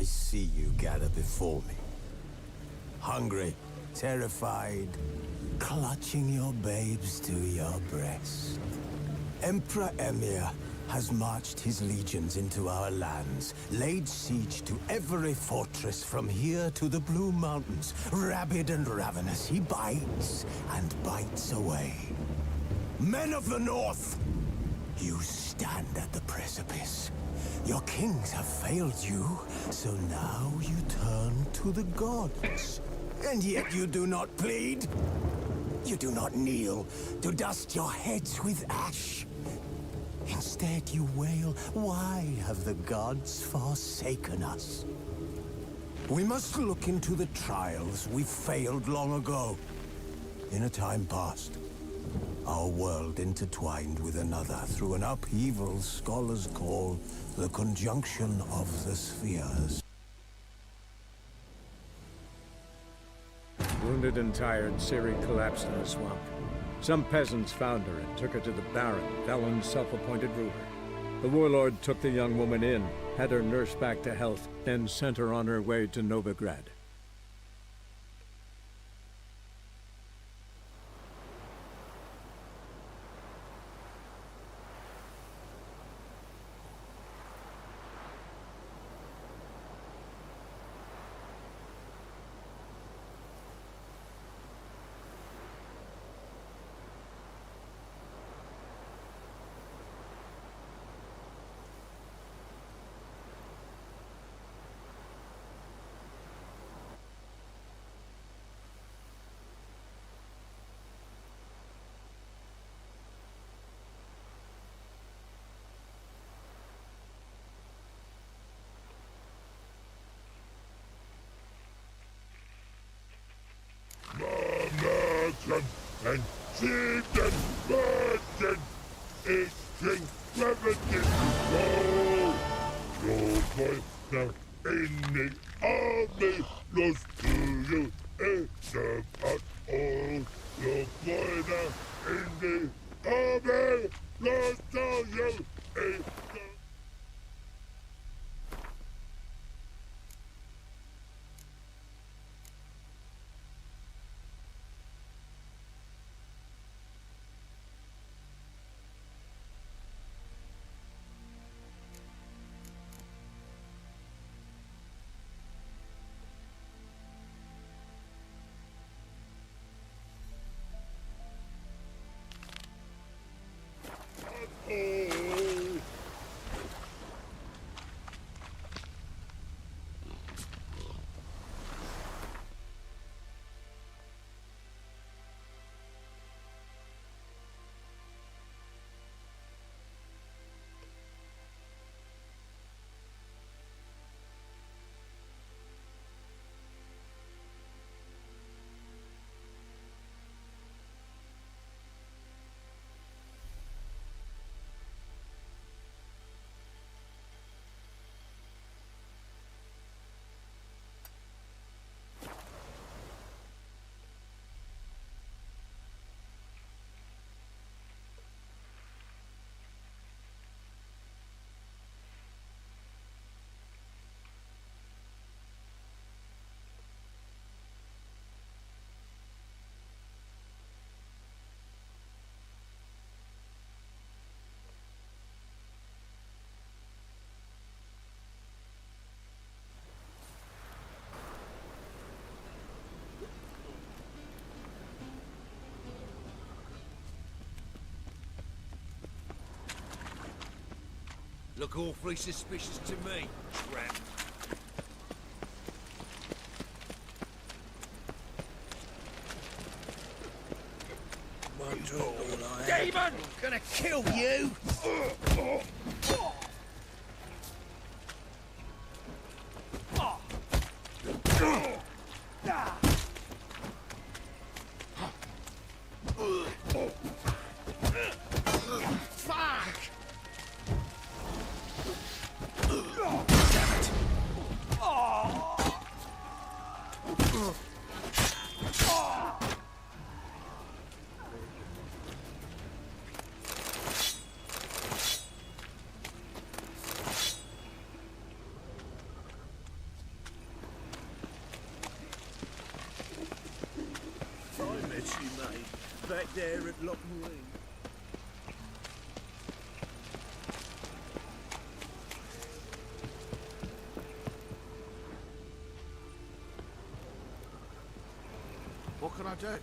see you gather before me. Hungry, terrified, clutching your babes to your breast. Emperor Emir has marched his legions into our lands, laid siege to every fortress from here to the Blue Mountains. Rabid and ravenous, he bites and bites away. Men of the North, you stand at the precipice. Your kings have failed you, so now you turn to the gods. And yet you do not plead. You do not kneel to dust your heads with ash. Instead you wail, why have the gods forsaken us? We must look into the trials we failed long ago. In a time past, our world intertwined with another through an upheaval scholars call the conjunction of the spheres. Wounded and tired, Ciri collapsed in a swamp. Some peasants found her and took her to the Baron, Valen's self-appointed ruler. The warlord took the young woman in, had her nursed back to health, then sent her on her way to Novigrad. And Chieftain Merchant is King Revenant. Your voice now in the army lost to you in the battle. Your voice now in the army lost to you in the Look awfully suspicious to me, tramp. Demon! Gonna kill you! she made back there at Loch Marine. What can I do?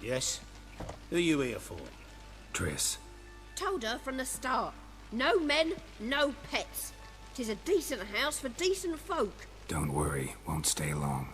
Yes? Who are you here for? Triss. Told her from the start. No men, no pets. 'Tis a decent house for decent folk. Don't worry, won't stay long.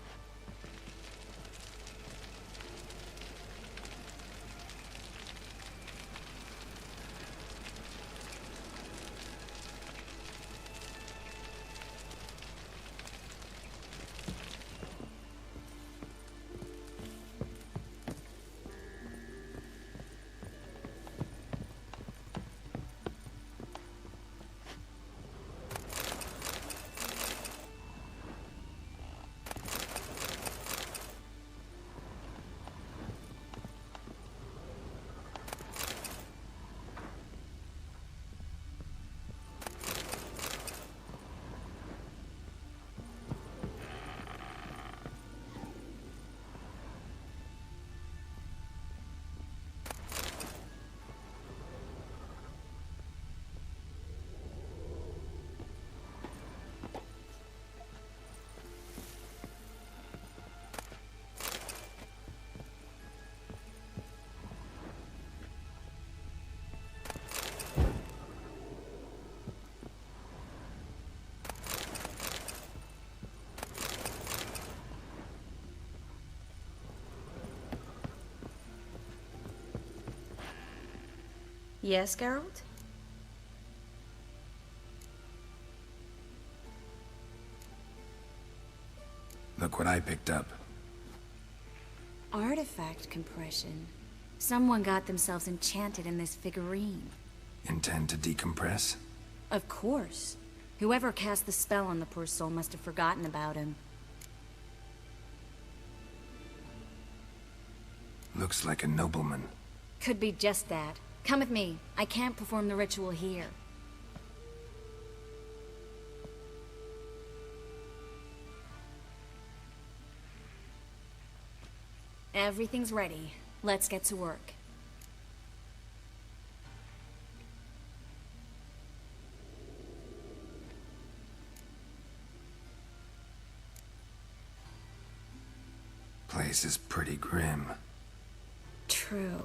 Yes, Geralt? Look what I picked up. Artifact compression. Someone got themselves enchanted in this figurine. Intend to decompress? Of course. Whoever cast the spell on the poor soul must have forgotten about him. Looks like a nobleman. Could be just that. Come with me. I can't perform the ritual here. Everything's ready. Let's get to work. Place is pretty grim. True.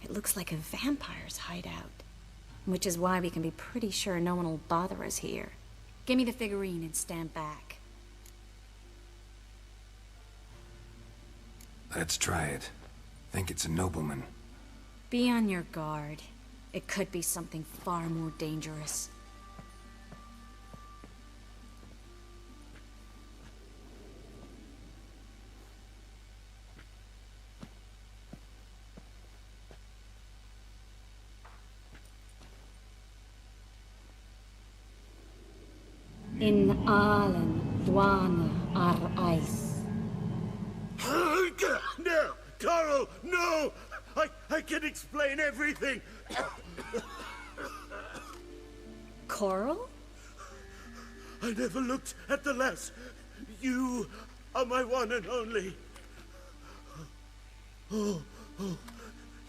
It looks like a vampire's hideout. Which is why we can be pretty sure no one will bother us here. Give me the figurine and stand back. Let's try it. Think it's a nobleman. Be on your guard. It could be something far more dangerous. In Allen, Dwana, ar Ice. No! Coral, no! I can explain everything! Coral? I never looked at the lass. You are my one and only. Oh,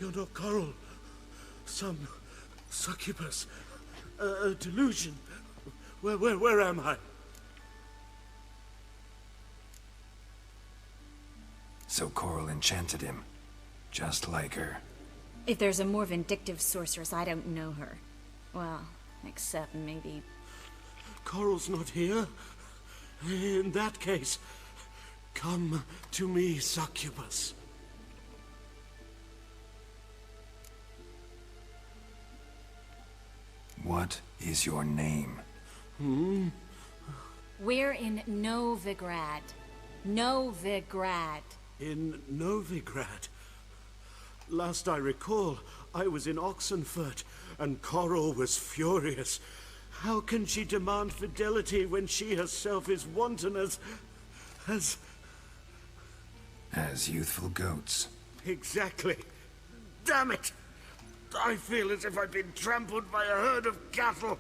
you're not Coral. Some succubus. A delusion. Where am I? So Coral enchanted him. Just like her. If there's a more vindictive sorceress, I don't know her. Well, except maybe... Coral's not here. In that case, come to me, succubus. What is your name? We're in Novigrad. Novigrad. In Novigrad. Last I recall, I was in Oxenfurt, and Coral was furious. How can she demand fidelity when she herself is wanton as youthful goats. Exactly. Damn it! I feel as if I've been trampled by a herd of cattle.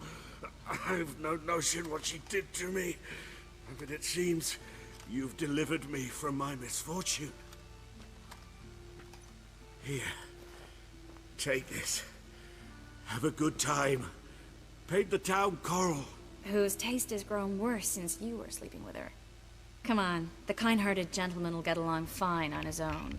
I've no notion what she did to me, but it seems you've delivered me from my misfortune. Here, take this. Have a good time. Paint the town Coral. Whose taste has grown worse since you were sleeping with her. Come on, the kind-hearted gentleman will get along fine on his own.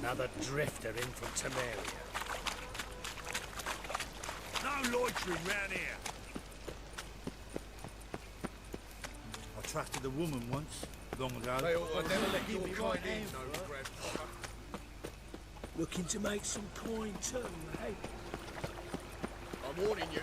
Another drifter in from Temeria. No loitering round here. I trusted a woman once, long ago. I never let your kind in, no regret. Looking to make some coin too, eh? I'm warning you.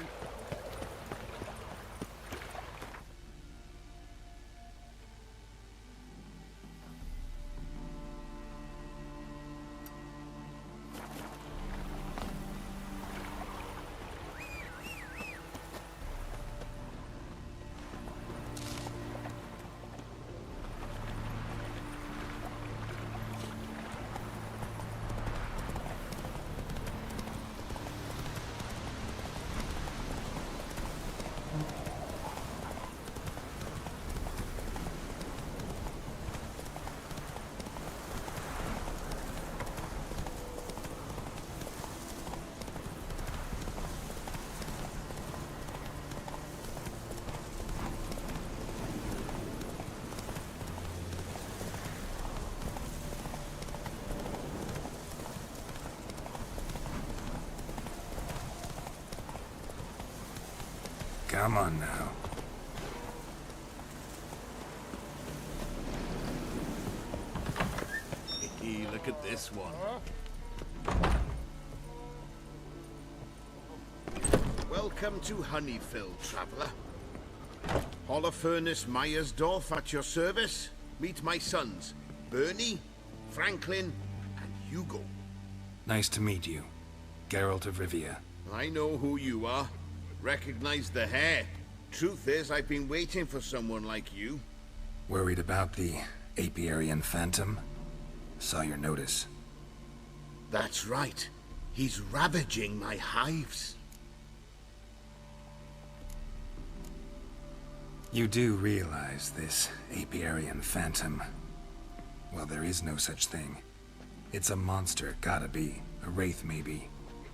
Come on now. Look at this one. Welcome to Honeyfield, traveller. Holofernes Myersdorf at your service. Meet my sons, Bernie, Franklin, and Hugo. Nice to meet you. Geralt of Rivia. I know who you are. Recognize the hair. Truth is, I've been waiting for someone like you. Worried about the apiarian phantom? Saw your notice. That's right. He's ravaging my hives. You do realize this apiarian phantom? Well, there is no such thing. It's a monster, gotta be. A wraith, maybe.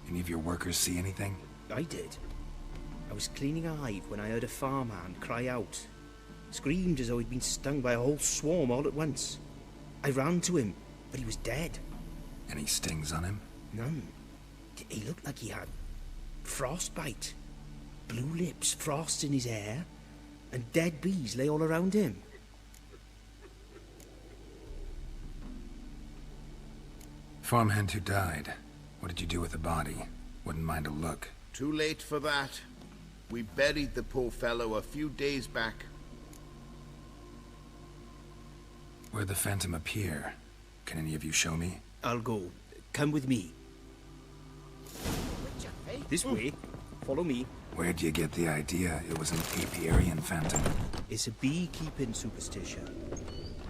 Any of your workers see anything? I did. I was cleaning a hive when I heard a farmhand cry out. Screamed as though he'd been stung by a whole swarm all at once. I ran to him, but he was dead. Any stings on him? None. He looked like he had frostbite. Blue lips, frost in his hair, and dead bees lay all around him. Farmhand who died. What did you do with the body? Wouldn't mind a look. Too late for that. We buried the poor fellow a few days back. Where'd the phantom appear? Can any of you show me? I'll go. Come with me. This way. Follow me. Where'd you get the idea it was an apiarian phantom? It's a beekeeping superstition.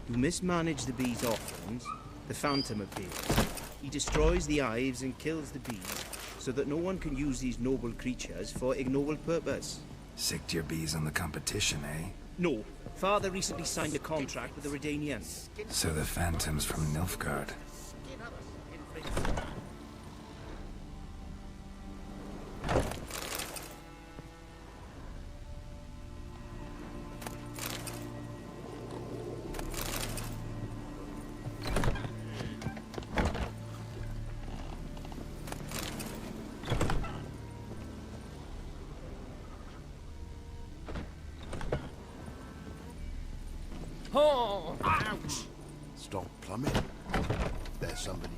You mismanage the bees' offerings, the phantom appears. He destroys the hives and kills the bees, so that no one can use these noble creatures for ignoble purpose. Sicked your bees on the competition, eh? No. Father recently signed a contract with the Redanians. So the phantom's from Nilfgaard. Oh! Ouch! Stop plumbing. There's somebody.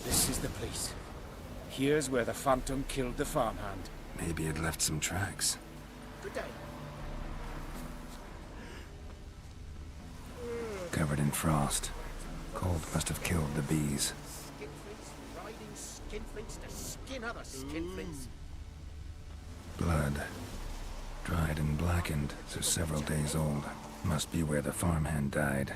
This is the place. Here's where the phantom killed the farmhand. Maybe it left some tracks. Good day. Covered in frost. Cold must have killed the bees. Skinflints riding skinflints to skin other skinflints. Blood. Dried and blackened, so several days old. Must be where the farmhand died.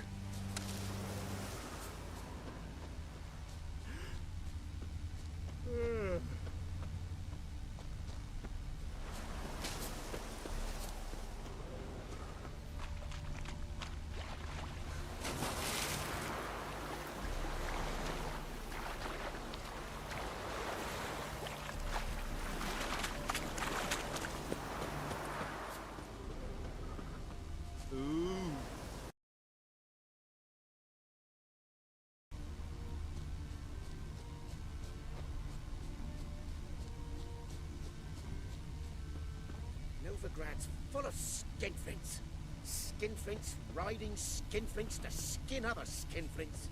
Novigrad's full of skinflints. Skinflints riding skinflints to skin other skinflints.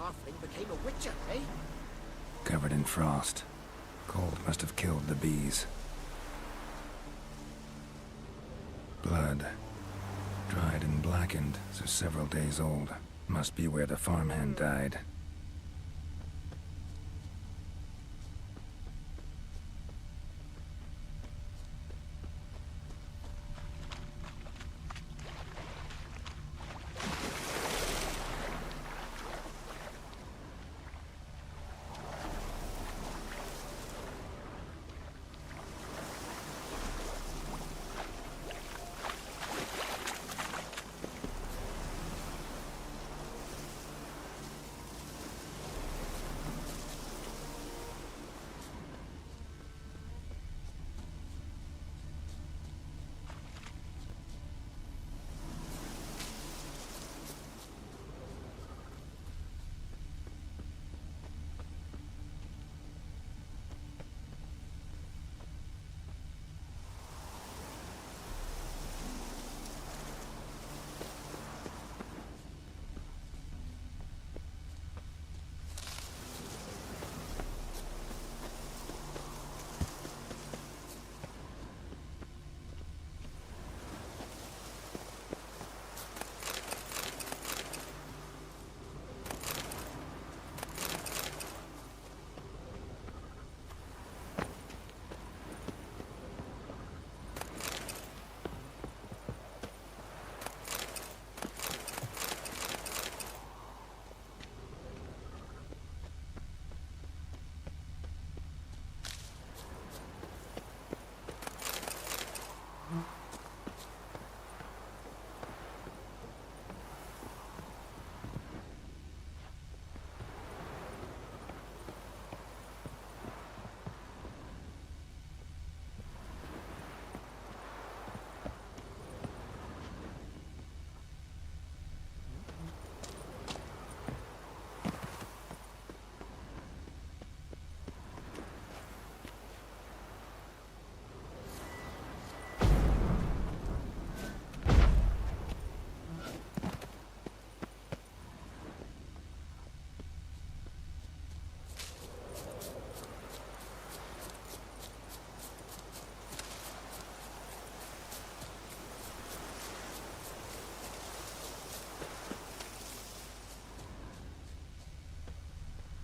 halfling became a witcher, eh? Covered in frost. Cold must have killed the bees. Blood. Dried and blackened, so several days old. Must be where the farmhand died.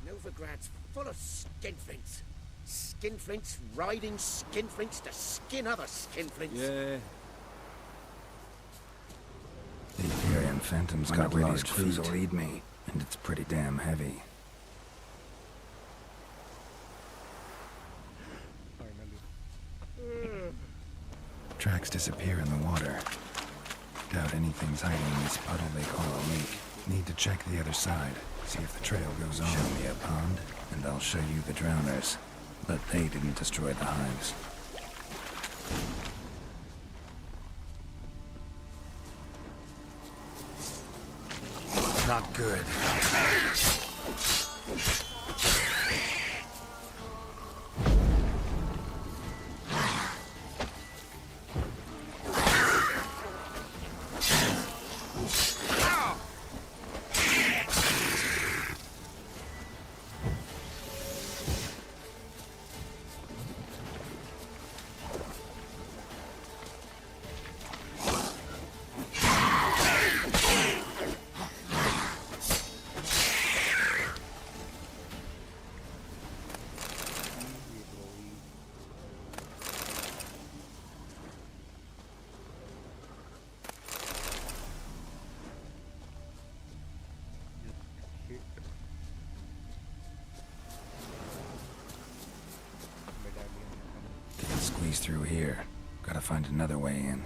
Novigrad's full of skinflints. Skinflints riding skinflints to skin other skinflints. Yeah. The Imperium Phantom's got large feet to lead me, and it's pretty damn heavy. Tracks disappear in the water. Doubt anything's hiding in this puddle they call a lake. Need to check the other side, see if the trail goes on. Show me a pond, and I'll show you the drowners. But they didn't destroy the hives. Not good. Squeeze through here. Gotta find another way in.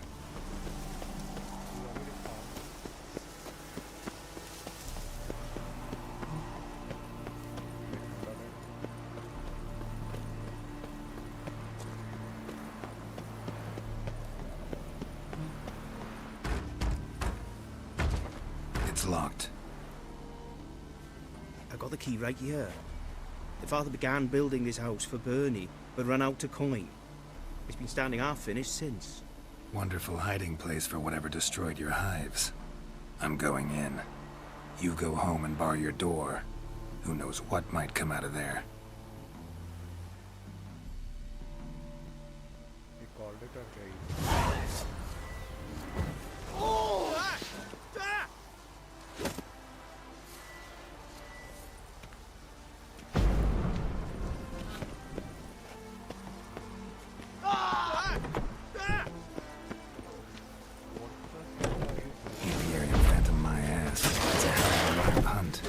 It's locked. I got the key right here. The father began building this house for Bernie, but ran out of coin. It's been standing half-finished since. Wonderful hiding place for whatever destroyed your hives. I'm going in. You go home and bar your door. Who knows what might come out of there. He called it a raid. Apiarian phantom my ass. It's a hell of a wild hunt.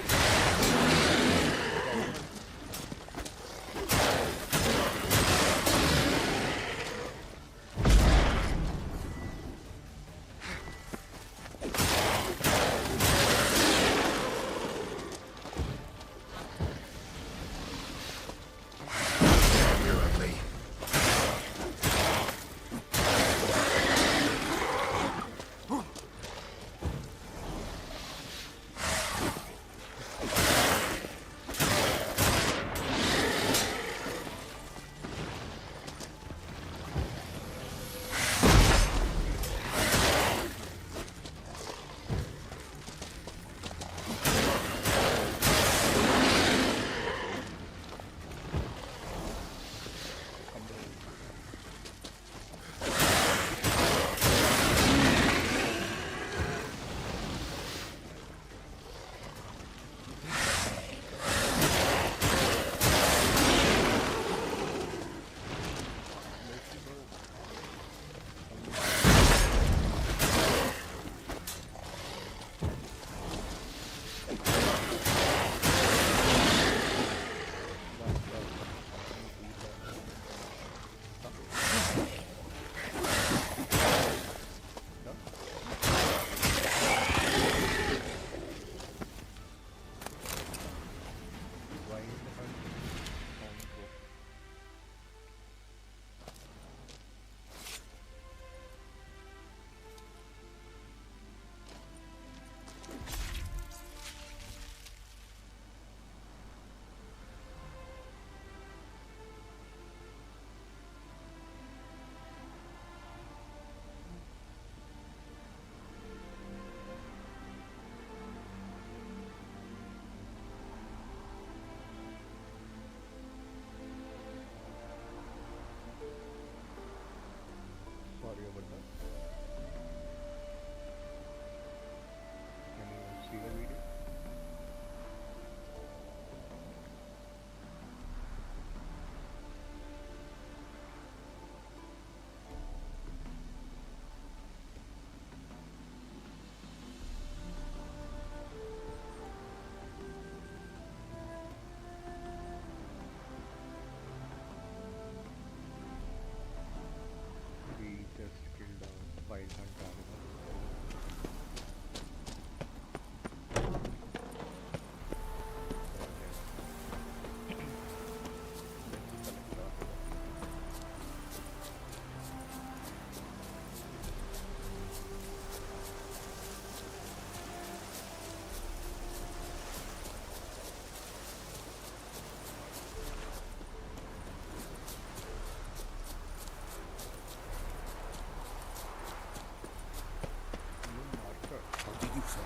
You're ugly. Sorry about that. Can you see the video? We just killed a wild hunt animal.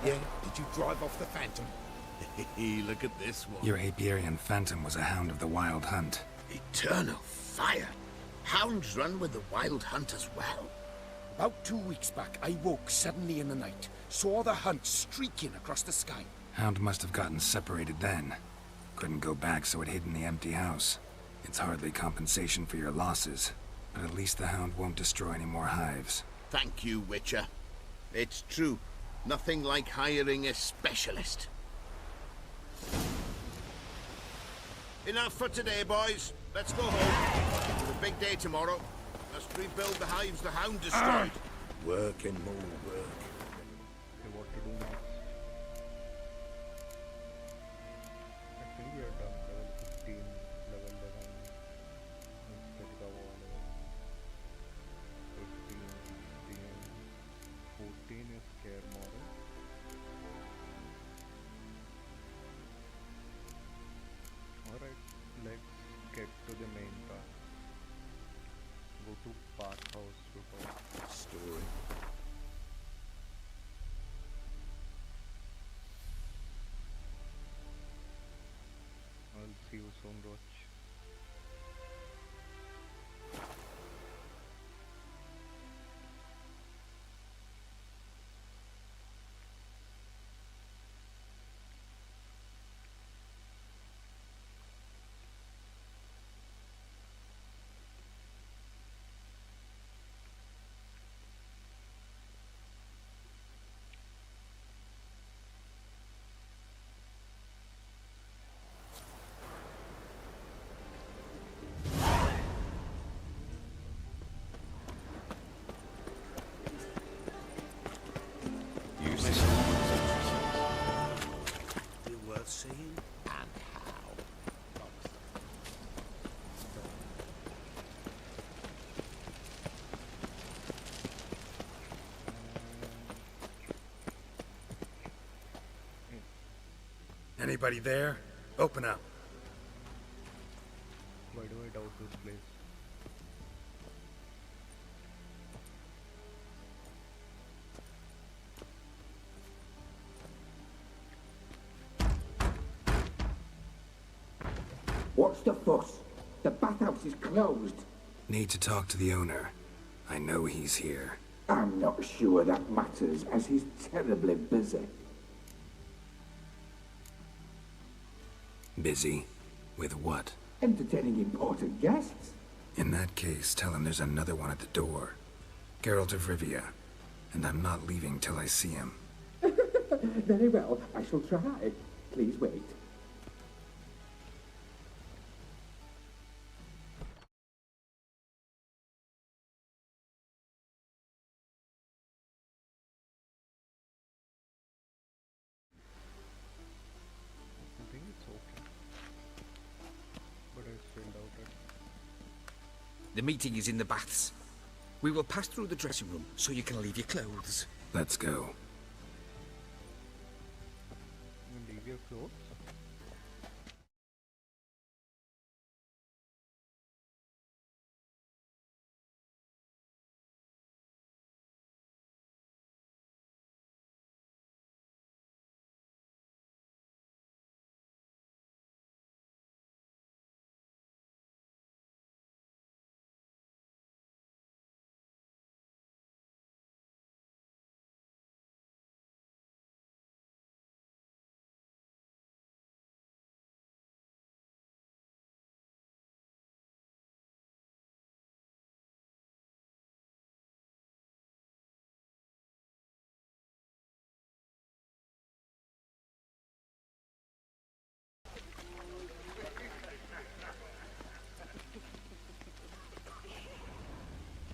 Yeah, did you drive off the Phantom? Look at this one. Your Apiarian phantom was a hound of the wild hunt. Eternal fire. Hounds run with the wild hunt as well. About 2 weeks back, I woke suddenly in the night, saw the hunt streaking across the sky. Hound must have gotten separated then. Couldn't go back, so it hid in the empty house. It's hardly compensation for your losses, but at least the hound won't destroy any more hives. Thank you, Witcher. It's true. Nothing like hiring a specialist. Enough for today, boys. Let's go home. It's a big day tomorrow. Must rebuild the hives the hound destroyed. Work and more work. Okay, what to do next? I think we are done. Level 15, level 11, instead of all 15, 16, 14 is care model. Alright, let's get to the main task. Go to bathhouse tutorial. Story. Anybody there? Open up. Why do I doubt this place? What's the fuss? The bathhouse is closed. Need to talk to the owner. I know he's here. I'm not sure that matters, as he's terribly busy. Busy? With what? Entertaining important guests. In that case, tell him there's another one at the door. Geralt of Rivia. And I'm not leaving till I see him. Very well, I shall try. Please wait. I think it's okay. But I still doubt it. The meeting is in the baths. We will pass through the dressing room so you can leave your clothes. Let's go. You leave your clothes?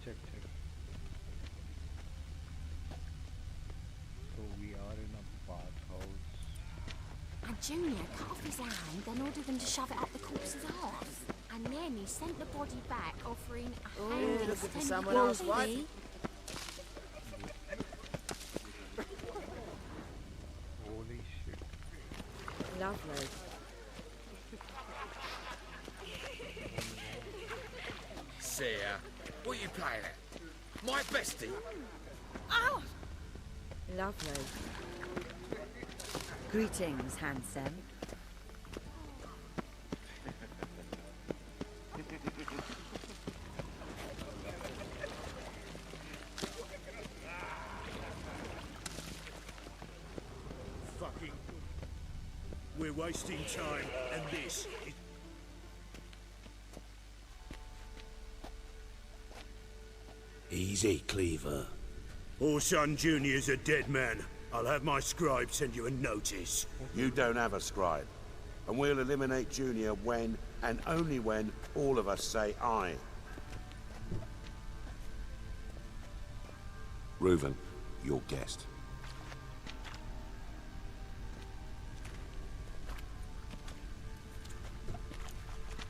Check. So we are in a bathhouse. And Junior cut off his hand, then ordered them to shove it up the corpse's arse. And then he sent the body back, offering a handy looking for $10 someone else, fee. what? Holy shit. Lovely. See ya. What are you playing at? My bestie? Oh! Lovely. Greetings, handsome. Fucking... We're wasting time, and this is... Easy, Cleaver. Orson Jr.'s a dead man. I'll have my scribe send you a notice. You don't have a scribe. And we'll eliminate Junior when, and only when, all of us say aye. Reuven, your guest.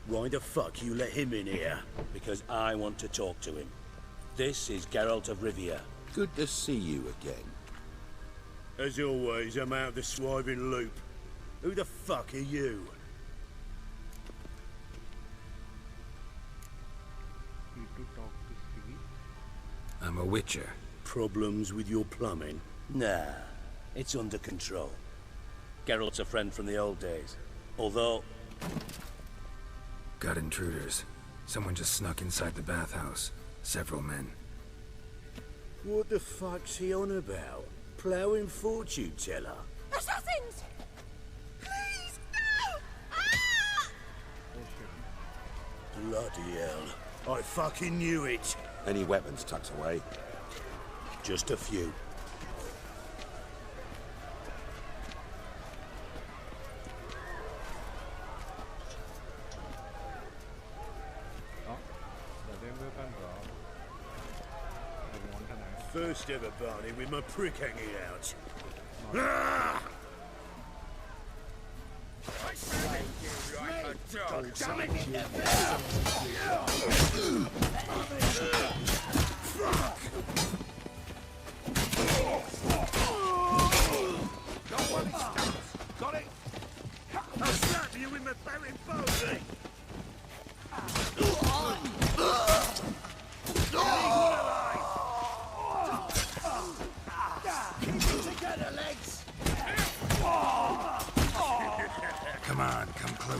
Why the fuck you let him in here? Because I want to talk to him. This is Geralt of Rivia. Good to see you again. As always, I'm out of the swiving loop. Who the fuck are you? Need to talk to Ciri. I'm a witcher. Problems with your plumbing? Nah, it's under control. Geralt's a friend from the old days. Although... Got intruders. Someone just snuck inside the bathhouse. Several men. What the fuck's he on about? Ploughing fortune teller? Assassins! Please, no! Ah! Bloody hell. I fucking knew it. Any weapons tucked away? Just a few. First ever Barney with my prick hanging out. Ah! Got it?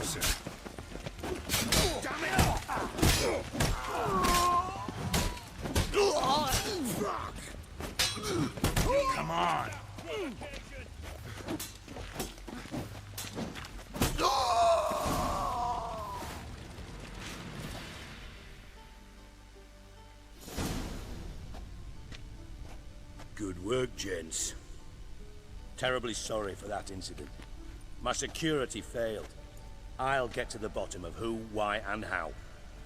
closer. Damn it! Fuck! Come on! Good work, gents. Terribly sorry for that incident. My security failed. I'll get to the bottom of who, why, and how.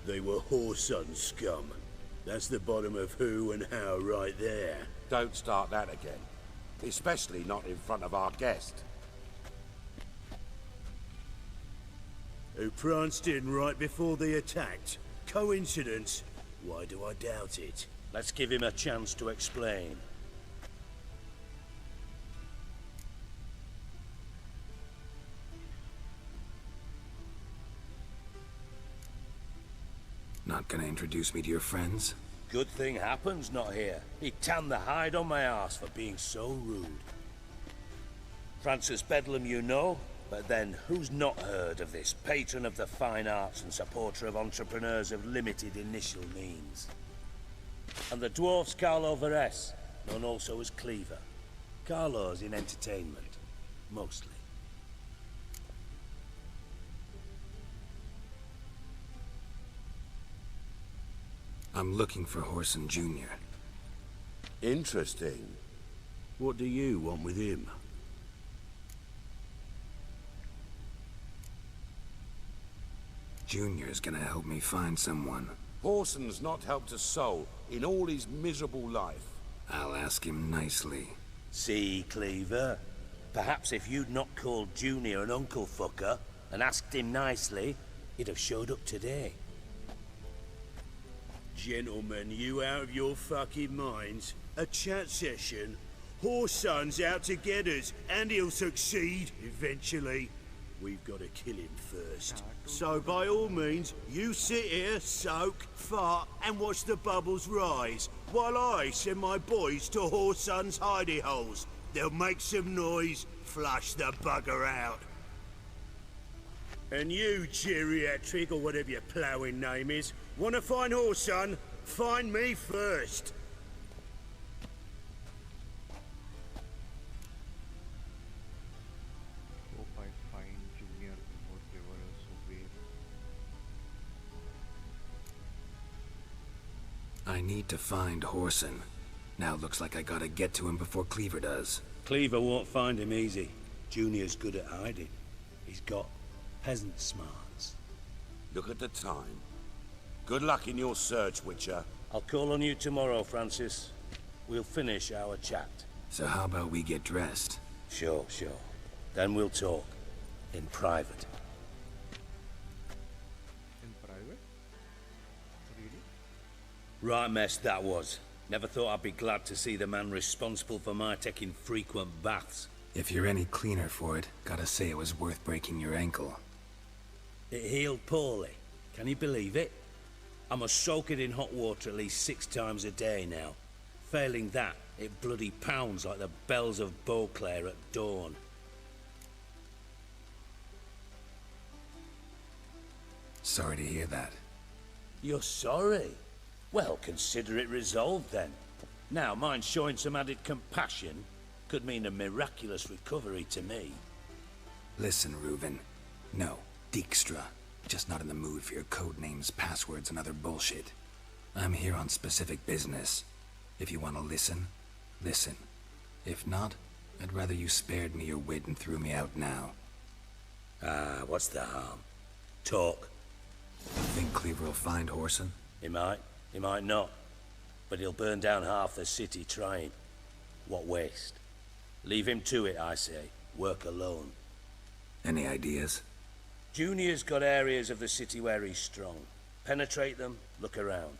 They were whoreson scum. That's the bottom of who and how right there. Don't start that again. Especially not in front of our guest. Who pranced in right before they attacked. Coincidence? Why do I doubt it? Let's give him a chance to explain. Not gonna introduce me to your friends? Good thing Happen's not here. He tanned the hide on my ass for being so rude. Francis Bedlam you know, but then who's not heard of this patron of the fine arts and supporter of entrepreneurs of limited initial means? And the dwarf's Carlo Veres, known also as Cleaver. Carlo's in entertainment, mostly. I'm looking for Whoreson Jr. Interesting. What do you want with him? Junior's gonna help me find someone. Whoreson's not helped a soul in all his miserable life. I'll ask him nicely. See, Cleaver? Perhaps if you'd not called Junior an uncle fucker and asked him nicely, he'd have showed up today. Gentlemen, you out of your fucking minds? A chat session? Whoreson's out to get us, and he'll succeed, eventually. We've got to kill him first. So by all means, you sit here, soak, fart, and watch the bubbles rise, while I send my boys to Whoreson's hidey holes. They'll make some noise, flush the bugger out. And you, geriatric, or whatever your ploughing name is, want to find Whoreson? Find me first. Hope I find Junior before Trevor is away. I need to find Whoreson. Now looks like I gotta get to him before Cleaver does. Cleaver won't find him easy. Junior's good at hiding. He's got peasant smarts. Look at the time. Good luck in your search, Witcher. I'll call on you tomorrow, Francis. We'll finish our chat. So how about we get dressed? Sure. Then we'll talk. In private. In private? Really? Right mess that was. Never thought I'd be glad to see the man responsible for my taking frequent baths. If you're any cleaner for it, gotta say it was worth breaking your ankle. It healed poorly. Can you believe it? I must soak it in hot water at least 6 times a day now. Failing that, it bloody pounds like the bells of Beauclair at dawn. Sorry to hear that. You're sorry? Well, consider it resolved then. Now, mine showing some added compassion could mean a miraculous recovery to me. Listen, Reuven. No, Dijkstra. Just not in the mood for your code names, passwords, and other bullshit. I'm here on specific business. If you want to listen, listen. If not, I'd rather you spared me your wit and threw me out now. What's the harm? Talk. Think Cleaver will find Whoreson? He might not. But he'll burn down half the city trying. What waste? Leave him to it, I say. Work alone. Any ideas? Junior's got areas of the city where he's strong. Penetrate them, look around.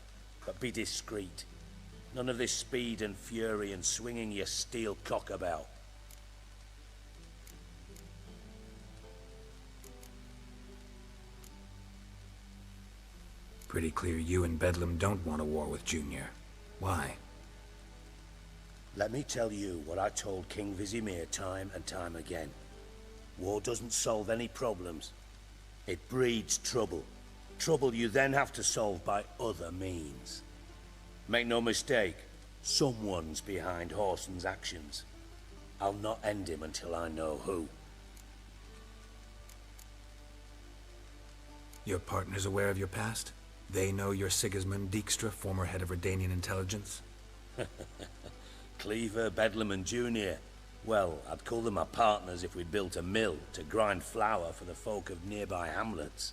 But be discreet. None of this speed and fury and swinging your steel cock about. Pretty clear you and Bedlam don't want a war with Junior. Why? Let me tell you what I told King Vizimir time and time again. War doesn't solve any problems. It breeds trouble. Trouble you then have to solve by other means. Make no mistake, someone's behind Whoreson's actions. I'll not end him until I know who. Your partner's aware of your past? They know you're Sigismund Dijkstra, former head of Redanian intelligence? Cleaver, Bedlam and Junior. Well, I'd call them my partners if we'd built a mill to grind flour for the folk of nearby hamlets.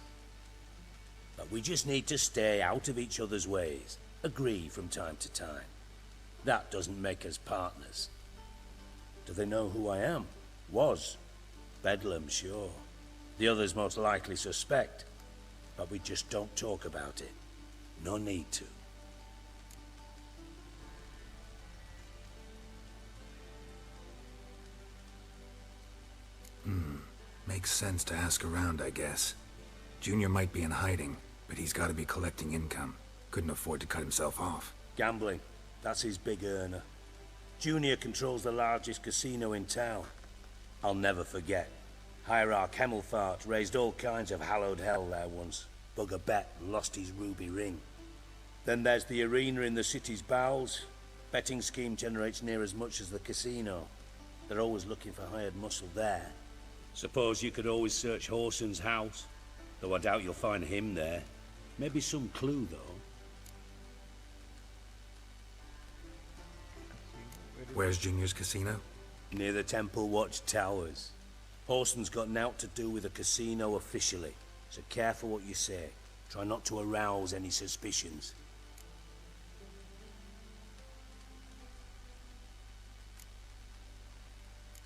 But we just need to stay out of each other's ways, agree from time to time. That doesn't make us partners. Do they know who I am? Was. Bedlam, sure. The others most likely suspect. But we just don't talk about it. No need to. Makes sense to ask around, I guess. Junior might be in hiding, but he's got to be collecting income. Couldn't afford to cut himself off. Gambling. That's his big earner. Junior controls the largest casino in town. I'll never forget. Hierarch Hemmelfart raised all kinds of hallowed hell there once. Bugger bet lost his ruby ring. Then there's the arena in the city's bowels. Betting scheme generates near as much as the casino. They're always looking for hired muscle there. Suppose you could always search Whoreson's house. Though I doubt you'll find him there. Maybe some clue, though. Where's Junior's casino? Near the Temple Watch Towers. Whoreson's got naught to do with the casino officially, so careful what you say. Try not to arouse any suspicions.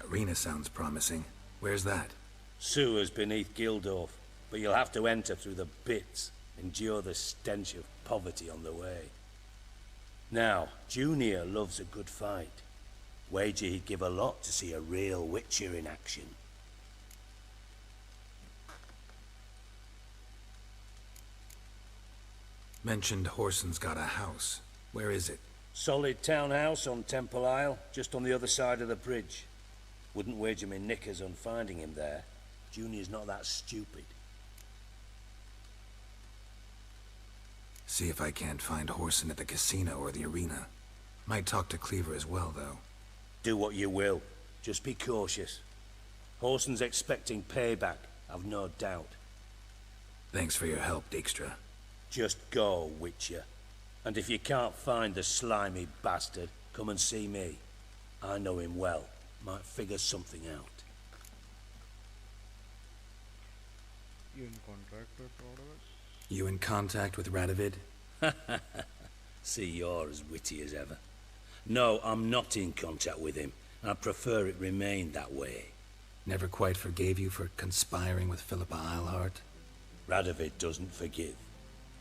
Arena sounds promising. Where's that? Sewers beneath Gildorf, but you'll have to enter through the bits, endure the stench of poverty on the way. Now, Junior loves a good fight. Wager he'd give a lot to see a real Witcher in action. Mentioned Whoreson's got a house. Where is it? Solid townhouse on Temple Isle, just on the other side of the bridge. Wouldn't wager me knickers on finding him there. Junior's not that stupid. See if I can't find Whoreson at the casino or the arena. Might talk to Cleaver as well, though. Do what you will. Just be cautious. Whoreson's expecting payback, I've no doubt. Thanks for your help, Dijkstra. Just go, Witcher. And if you can't find the slimy bastard, come and see me. I know him well. Might figure something out. You in contact with Rodovus? You in contact with Radovid? See, you're as witty as ever. No, I'm not in contact with him. I'd prefer it remained that way. Never quite forgave you for conspiring with Philippa Eilhart? Radovid doesn't forgive.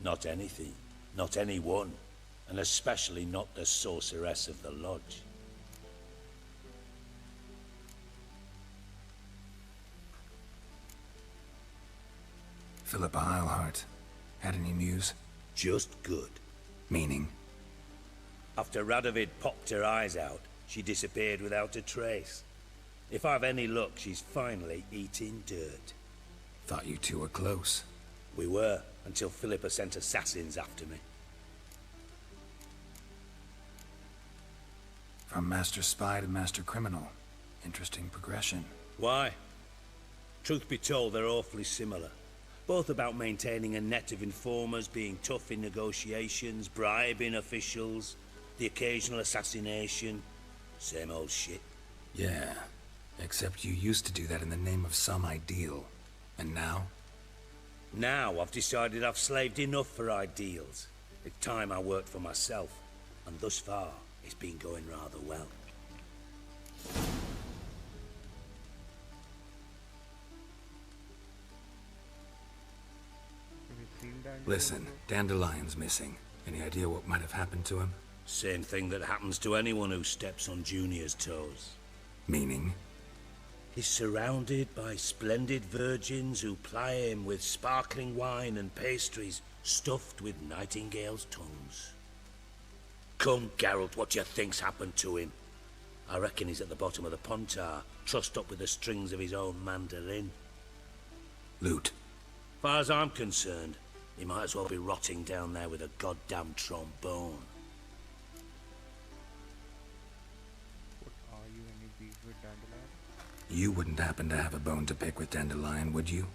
Not anything. Not anyone. And especially not the sorceress of the Lodge. Philippa Eilhart. Had any news? Just good. Meaning? After Radovid popped her eyes out, she disappeared without a trace. If I've any luck, she's finally eating dirt. Thought you two were close. We were, until Philippa sent assassins after me. From Master Spy to Master Criminal. Interesting progression. Why? Truth be told, they're awfully similar. Both about maintaining a net of informers, being tough in negotiations, bribing officials, the occasional assassination. Same old shit. Yeah, except you used to do that in the name of some ideal. And now? Now I've decided I've slaved enough for ideals. It's time I worked for myself. And thus far, it's been going rather well. Listen, Dandelion's missing. Any idea what might have happened to him? Same thing that happens to anyone who steps on Junior's toes. Meaning? He's surrounded by splendid virgins who ply him with sparkling wine and pastries stuffed with nightingales' tongues. Come, Geralt, what do you think's happened to him? I reckon he's at the bottom of the Pontar, trussed up with the strings of his own mandolin. Loot. Far as I'm concerned, he might as well be rotting down there with a goddamn trombone. Are you any beef with Dandelion? You wouldn't happen to have a bone to pick with Dandelion, would you?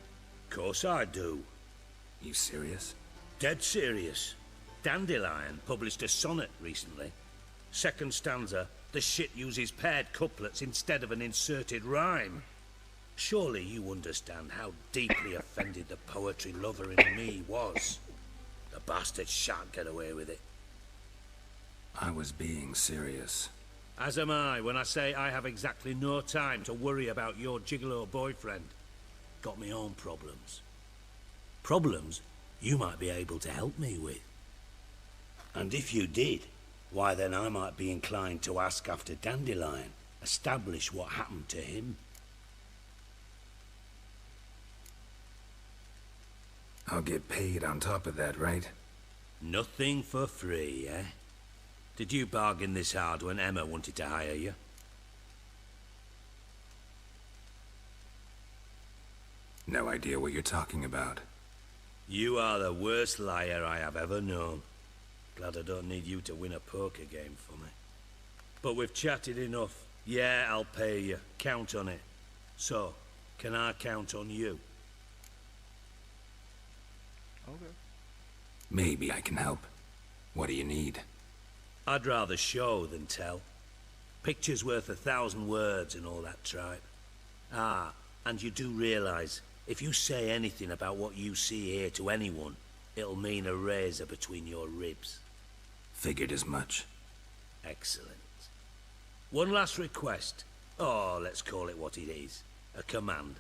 Course I do. You serious? Dead serious. Dandelion published a sonnet recently. Second stanza, the shit uses paired couplets instead of an inserted rhyme. Surely you understand how deeply offended the poetry lover in me was. The bastard shan't get away with it. I was being serious. As am I when I say I have exactly no time to worry about your gigolo boyfriend. Got me own problems. Problems you might be able to help me with. And if you did, why then I might be inclined to ask after Dandelion, establish what happened to him. I'll get paid on top of that, right? Nothing for free, eh? Did you bargain this hard when Emma wanted to hire you? No idea what you're talking about. You are the worst liar I have ever known. Glad I don't need you to win a poker game for me. But we've chatted enough. Yeah, I'll pay you. Count on it. So, can I count on you? Okay. Maybe I can help. What do you need? I'd rather show than tell. Picture's worth 1,000 words and all that tripe. Ah, and you do realize, if you say anything about what you see here to anyone, it'll mean a razor between your ribs. Figured as much. Excellent. One last request. Oh, let's call it what it is. A command.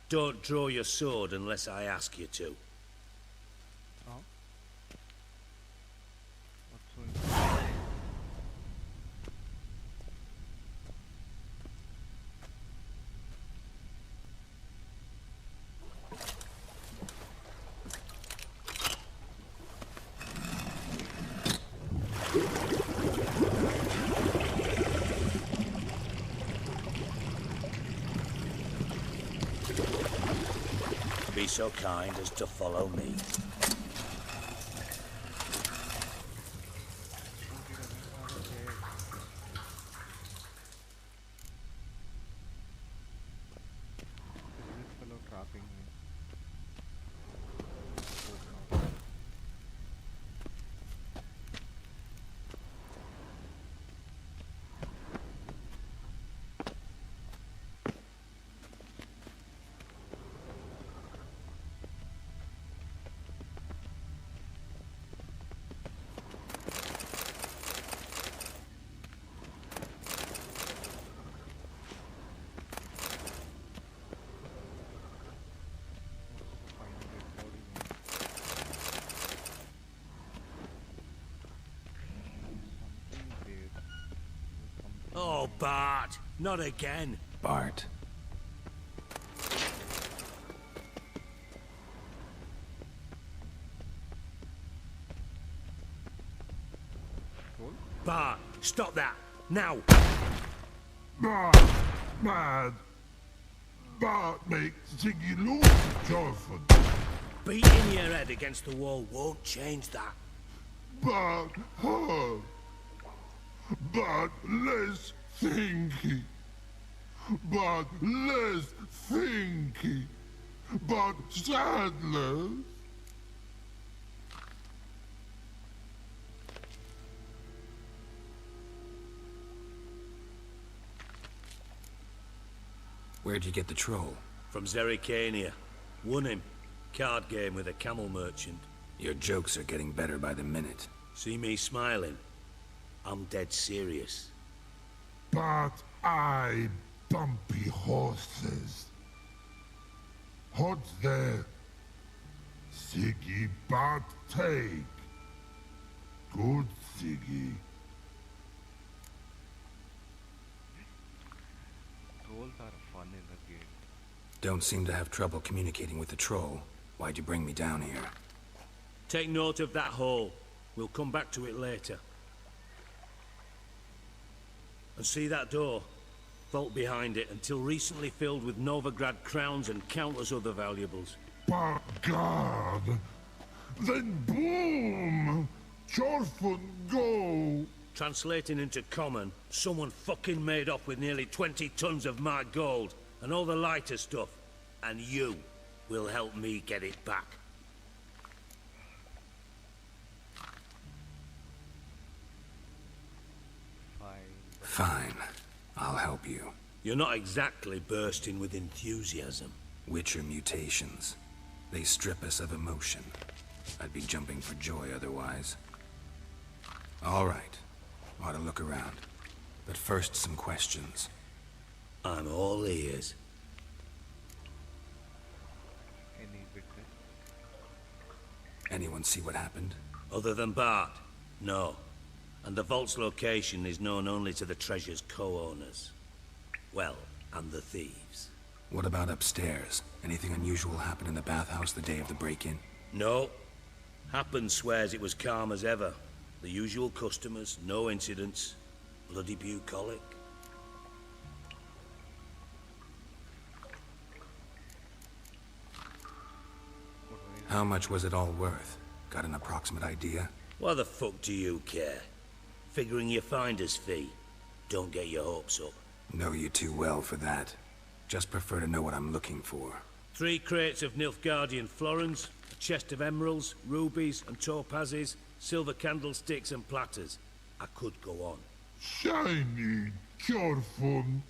Don't draw your sword unless I ask you to. Oh. Be so kind as to follow me. Oh, Bart! Not again! Bart. Bart, stop that! Now! Bart! Mad! Bart makes Ziggy lose Johnson. Beating your head against the wall won't change that. Bart hurt. But less thinky. But less thinky. But sadness. Where'd you get the troll? From Zerrikania. Won him. Card game with a camel merchant. Your jokes are getting better by the minute. See me smiling? I'm dead serious. But I bumpy horses. What's there? Siggy but take. Good Siggy. Trolls are fun in the game. Don't seem to have trouble communicating with the troll. Why'd you bring me down here? Take note of that hole. We'll come back to it later. And see that door? Vault behind it, until recently filled with Novigrad crowns and countless other valuables. God. Then boom! Chorfun go! Translating into common, someone fucking made off with nearly 20 tons of my gold and all the lighter stuff. And you will help me get it back. Fine. I'll help you. You're not exactly bursting with enthusiasm. Witcher mutations. They strip us of emotion. I'd be jumping for joy otherwise. All right. Ought to look around. But first, some questions. I'm all ears. Anyone see what happened? Other than Bart? No. And the vault's location is known only to the treasure's co-owners. Well, and the thieves. What about upstairs? Anything unusual happen in the bathhouse the day of the break-in? No. Happen swears it was calm as ever. The usual customers, no incidents. Bloody bucolic. How much was it all worth? Got an approximate idea? Why the fuck do you care? Figuring your finder's fee. Don't get your hopes up. Know you too well for that. Just prefer to know what I'm looking for. 3 crates of Nilfgaardian florins, a chest of emeralds, rubies and topazes, silver candlesticks and platters. I could go on. Shiny Chorfun.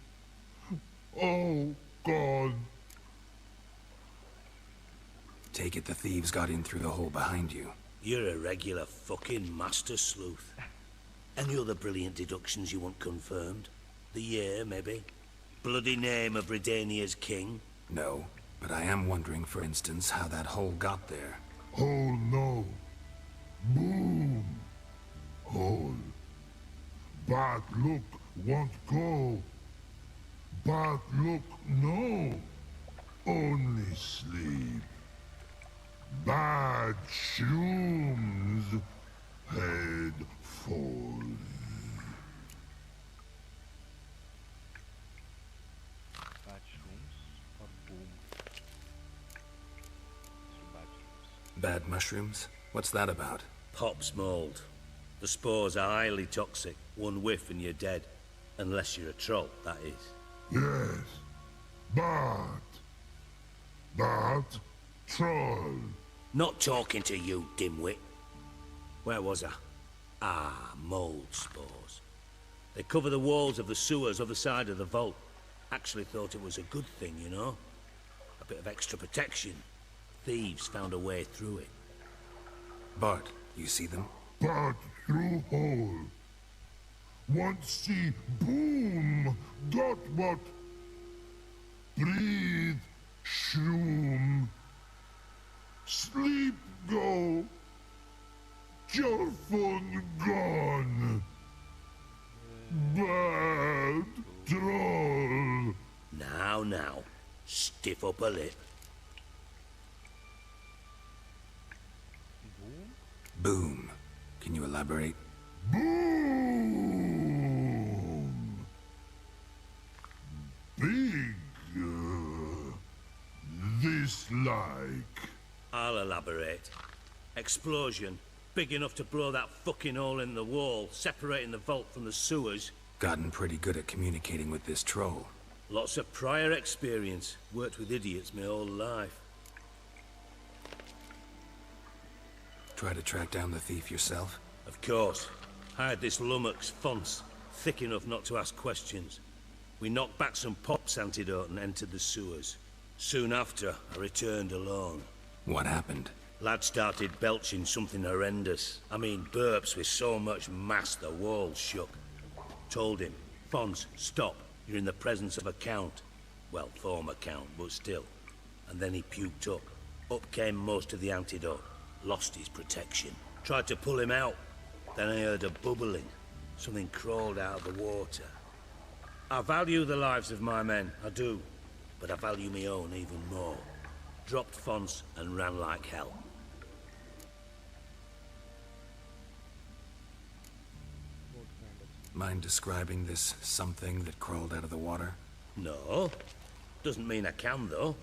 Oh, God. Take it the thieves got in through the hole behind you. You're a regular fucking master sleuth. Any other brilliant deductions you want confirmed? The year, maybe? Bloody name of Redania's king? No, but I am wondering, for instance, how that hole got there. Oh, no. Boom. Hole. Bad look won't go. Bad look no. Only sleep. Bad shrooms. Head falls. Bad shrooms or boom? Bad mushrooms? What's that about? Pop's mold. The spores are highly toxic. One whiff and you're dead. Unless you're a troll, that is. Yes. But troll. Not talking to you, dimwit. Where was I? Ah, mold spores. They cover the walls of the sewers other side of the vault. Actually thought it was a good thing, you know? A bit of extra protection. Thieves found a way through it. Bart, you see them? Bart through hole. Want see boom. Got what? Breathe. Shroom. Sleep go. Your phone gone. Bad troll. Now. Stiff up a lip. Boom. Can you elaborate? Boom. Big. This like. I'll elaborate. Explosion. Big enough to blow that fucking hole in the wall, separating the vault from the sewers. Gotten pretty good at communicating with this troll. Lots of prior experience. Worked with idiots my whole life. Try to track down the thief yourself? Of course. Hired this lummox, Fons. Thick enough not to ask questions. We knocked back some Pop's antidote and entered the sewers. Soon after, I returned alone. What happened? Lad started belching something horrendous. I mean, burps with so much mass the walls shook. Told him, Fons, stop. You're in the presence of a count. Well, former count, but still. And then he puked up. Up came most of the antidote. Lost his protection. Tried to pull him out. Then I heard a bubbling. Something crawled out of the water. I value the lives of my men, I do. But I value my own even more. Dropped Fons and ran like hell. Mind describing this something that crawled out of the water? No. Doesn't mean I can, though.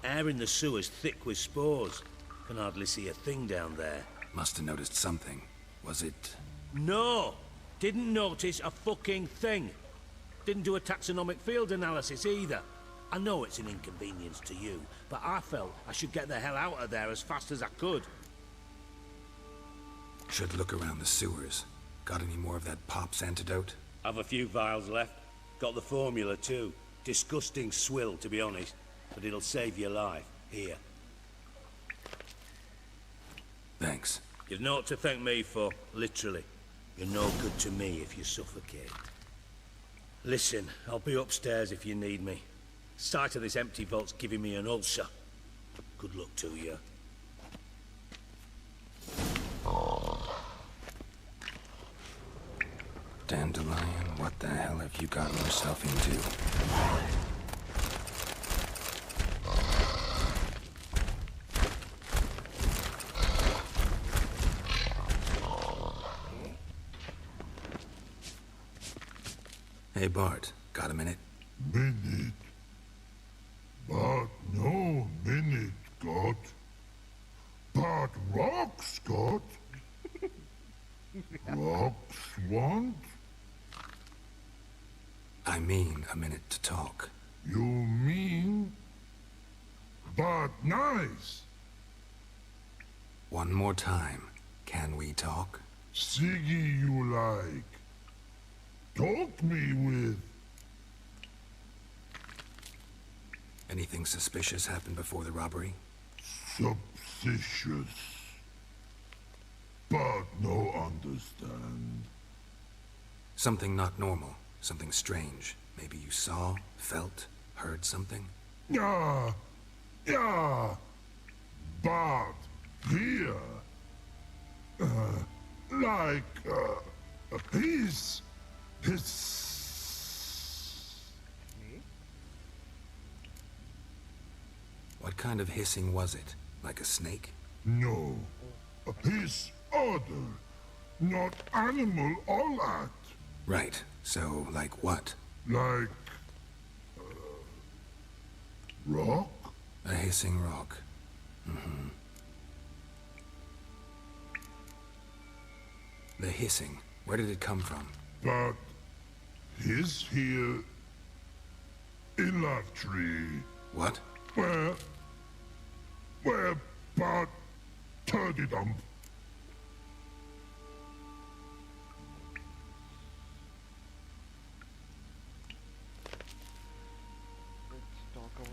Air in the sewer's thick with spores. Can hardly see a thing down there. Must have noticed something. Was it... No! Didn't notice a fucking thing. Didn't do a taxonomic field analysis either. I know it's an inconvenience to you, but I felt I should get the hell out of there as fast as I could. Should look around the sewers. Got any more of that Pop's antidote? I've a few vials left. Got the formula too. Disgusting swill, to be honest. But it'll save your life. Here. Thanks. You've naught to thank me for, literally. You're no good to me if you suffocate. Listen, I'll be upstairs if you need me. Sight of this empty vault's giving me an ulcer. Good luck to you. Dandelion, what the hell have you gotten yourself into? Hey Bart, got a minute? Minute? But no minute, got. But rocks, got. Rocks want? I mean a minute to talk. You mean? But nice. One more time. Can we talk? Siggy you like. Talk me with. Anything suspicious happened before the robbery? Suspicious. But no understand. Something not normal. Something strange. Maybe you saw, felt, heard something? Yeah. Yeah. But here. Like a piece. What kind of hissing was it? Like a snake? No. A piece other. Not animal all that. Right. So, like what? Like... rock? A hissing rock. Mm-hmm. The hissing. Where did it come from? But... he's here... in that tree. What? Where but... turdy dump.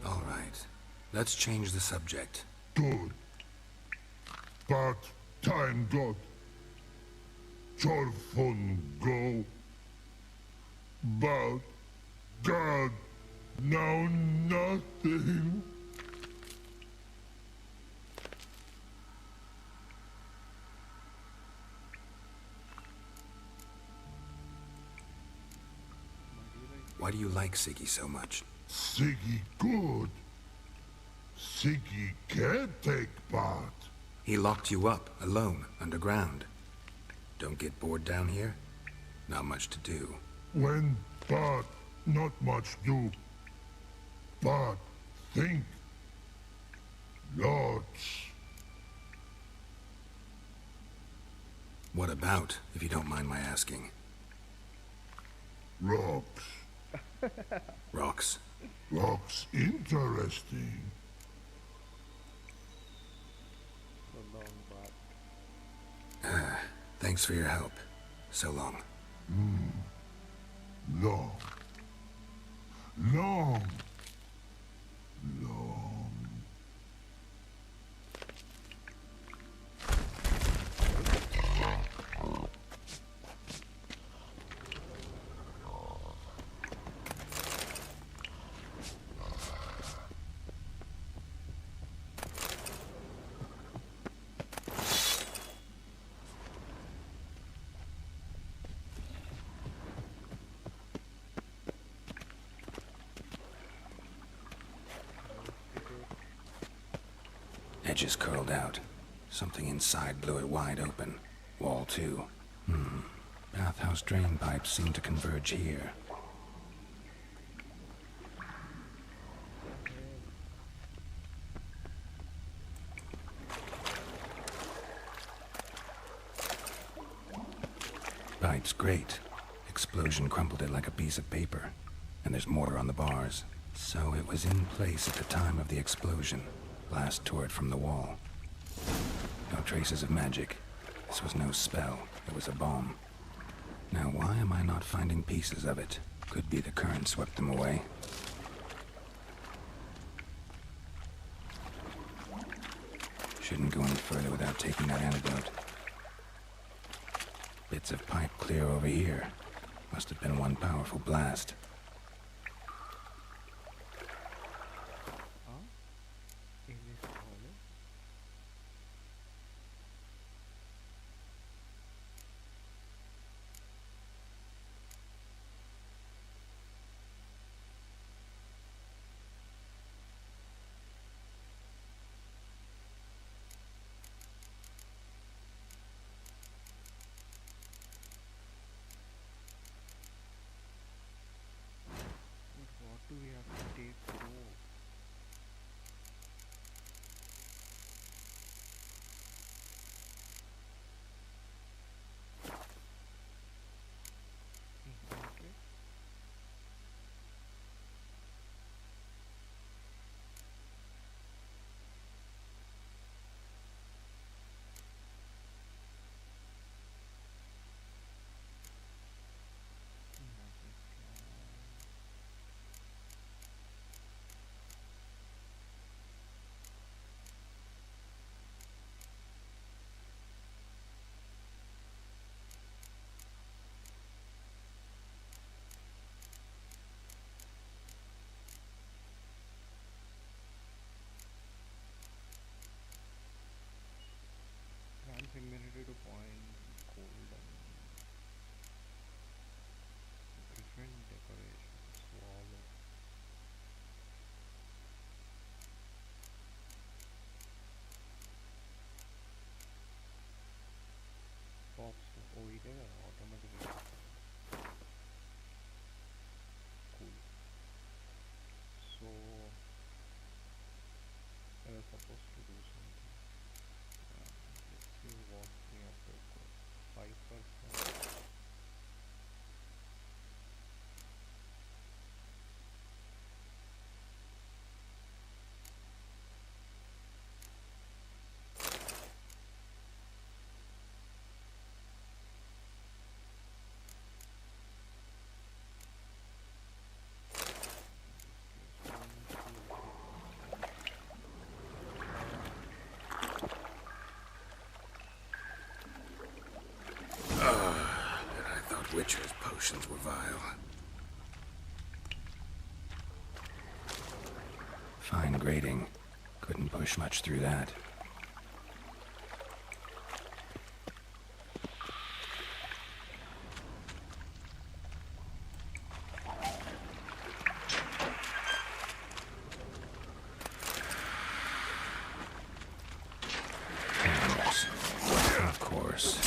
All right. Let's change the subject. Good. But time got. Chorfun go. But God, now nothing. Why do you like Siggy so much? Siggy good. Siggy can't take part. He locked you up, alone, underground. Don't get bored down here? Not much to do. When but not much do. But think. Lots. What about, if you don't mind my asking? Rocks. Rocks? Rocks interesting. Thanks for your help. So long. Long. Long. Long. Edges curled out. Something inside blew it wide open. Wall too. Bathhouse drain pipes seem to converge here. pipe's great. Explosion crumpled it like a piece of paper. And there's mortar on the bars. So it was in place at the time of the explosion. Blast tore it from the wall. No traces of magic. This was no spell. It was a bomb. Now why am I not finding pieces of it? Could be the current swept them away. Shouldn't go any further without taking that antidote. Bits of pipe clear over here. Must have been one powerful blast. Do we have to take through? Okay. Grants immunity to point, cold and different decorations, swallow. Pops to OED automatically. Cool. So I was supposed to do something. Let's see what we have to go. 5%. Witcher's potions were vile. Fine grating. Couldn't push much through that. Hammers. Of course.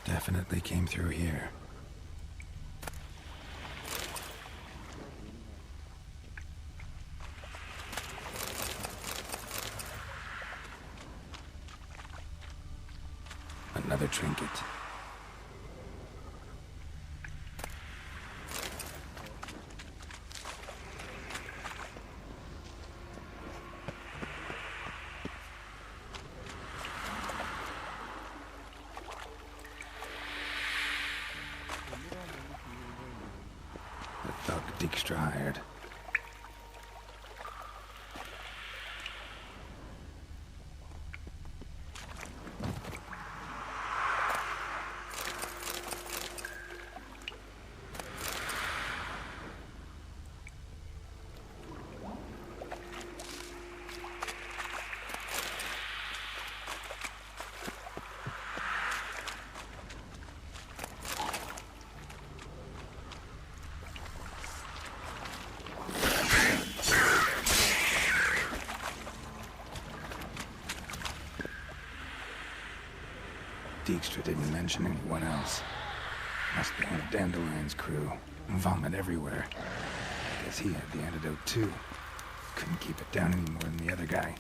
Definitely came through here. Another trinket. The thug Dijkstra hired. Dijkstra didn't mention anyone else. Must be one of Dandelion's crew. Vomit everywhere. Guess he had the antidote too. Couldn't keep it down any more than the other guy.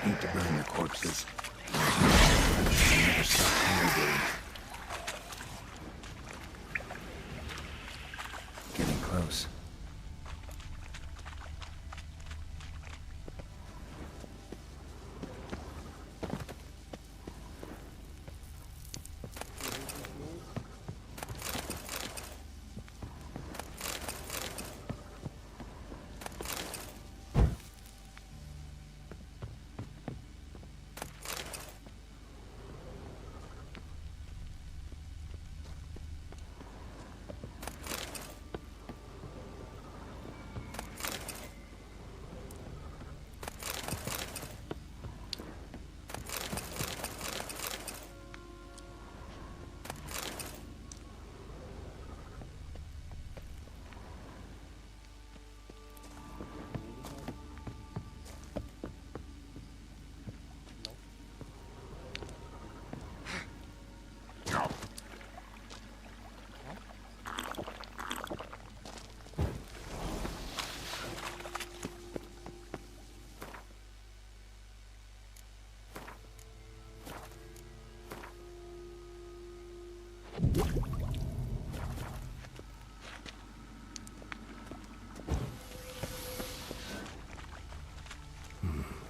Need to burn the corpses. Never stop congregating. Getting close.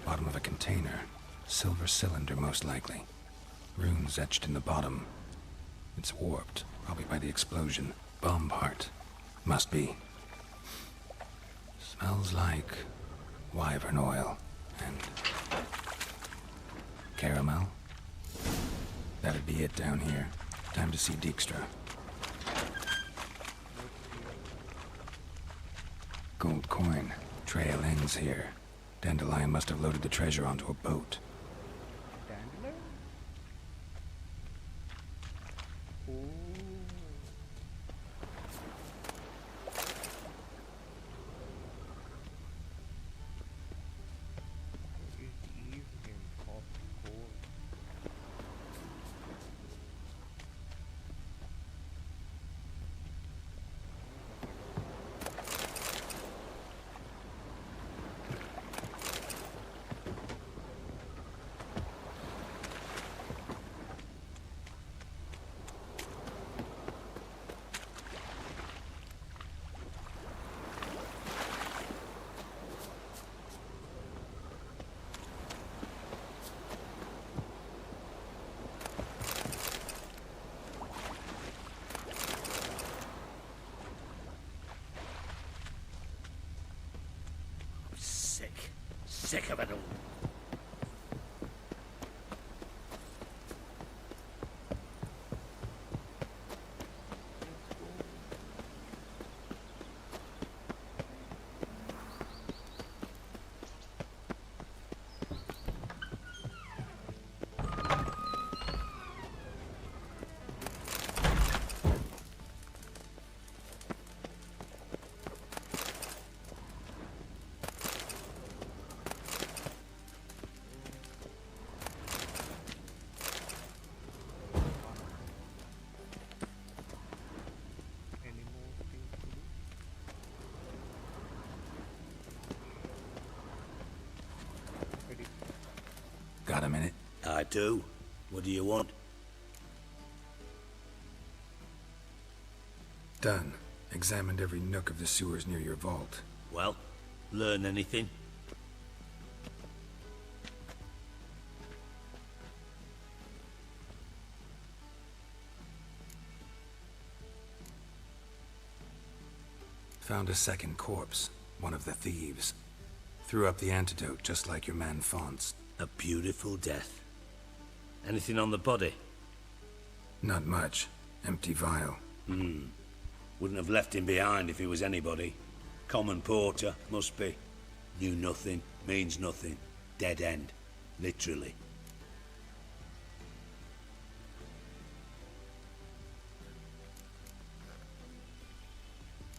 Bottom of a container. Silver cylinder, most likely. Runes etched in the bottom. It's warped, probably by the explosion. Bomb part. Must be. Smells like wyvern oil and caramel. That'd be it down here. Time to see Dijkstra. Gold coin. Trail ends here. Dandelion must have loaded the treasure onto a boat. Dandelion? Oh. It is in top gold. Sick of it all. Got a minute? I do. What do you want? Done. Examined every nook of the sewers near your vault. Well, learn anything? Found a second corpse. One of the thieves. Threw up the antidote, just like your man Fonts. A beautiful death. Anything on the body? Not much. Empty vial. Wouldn't have left him behind if he was anybody. Common porter, must be. Knew nothing, means nothing. Dead end. Literally.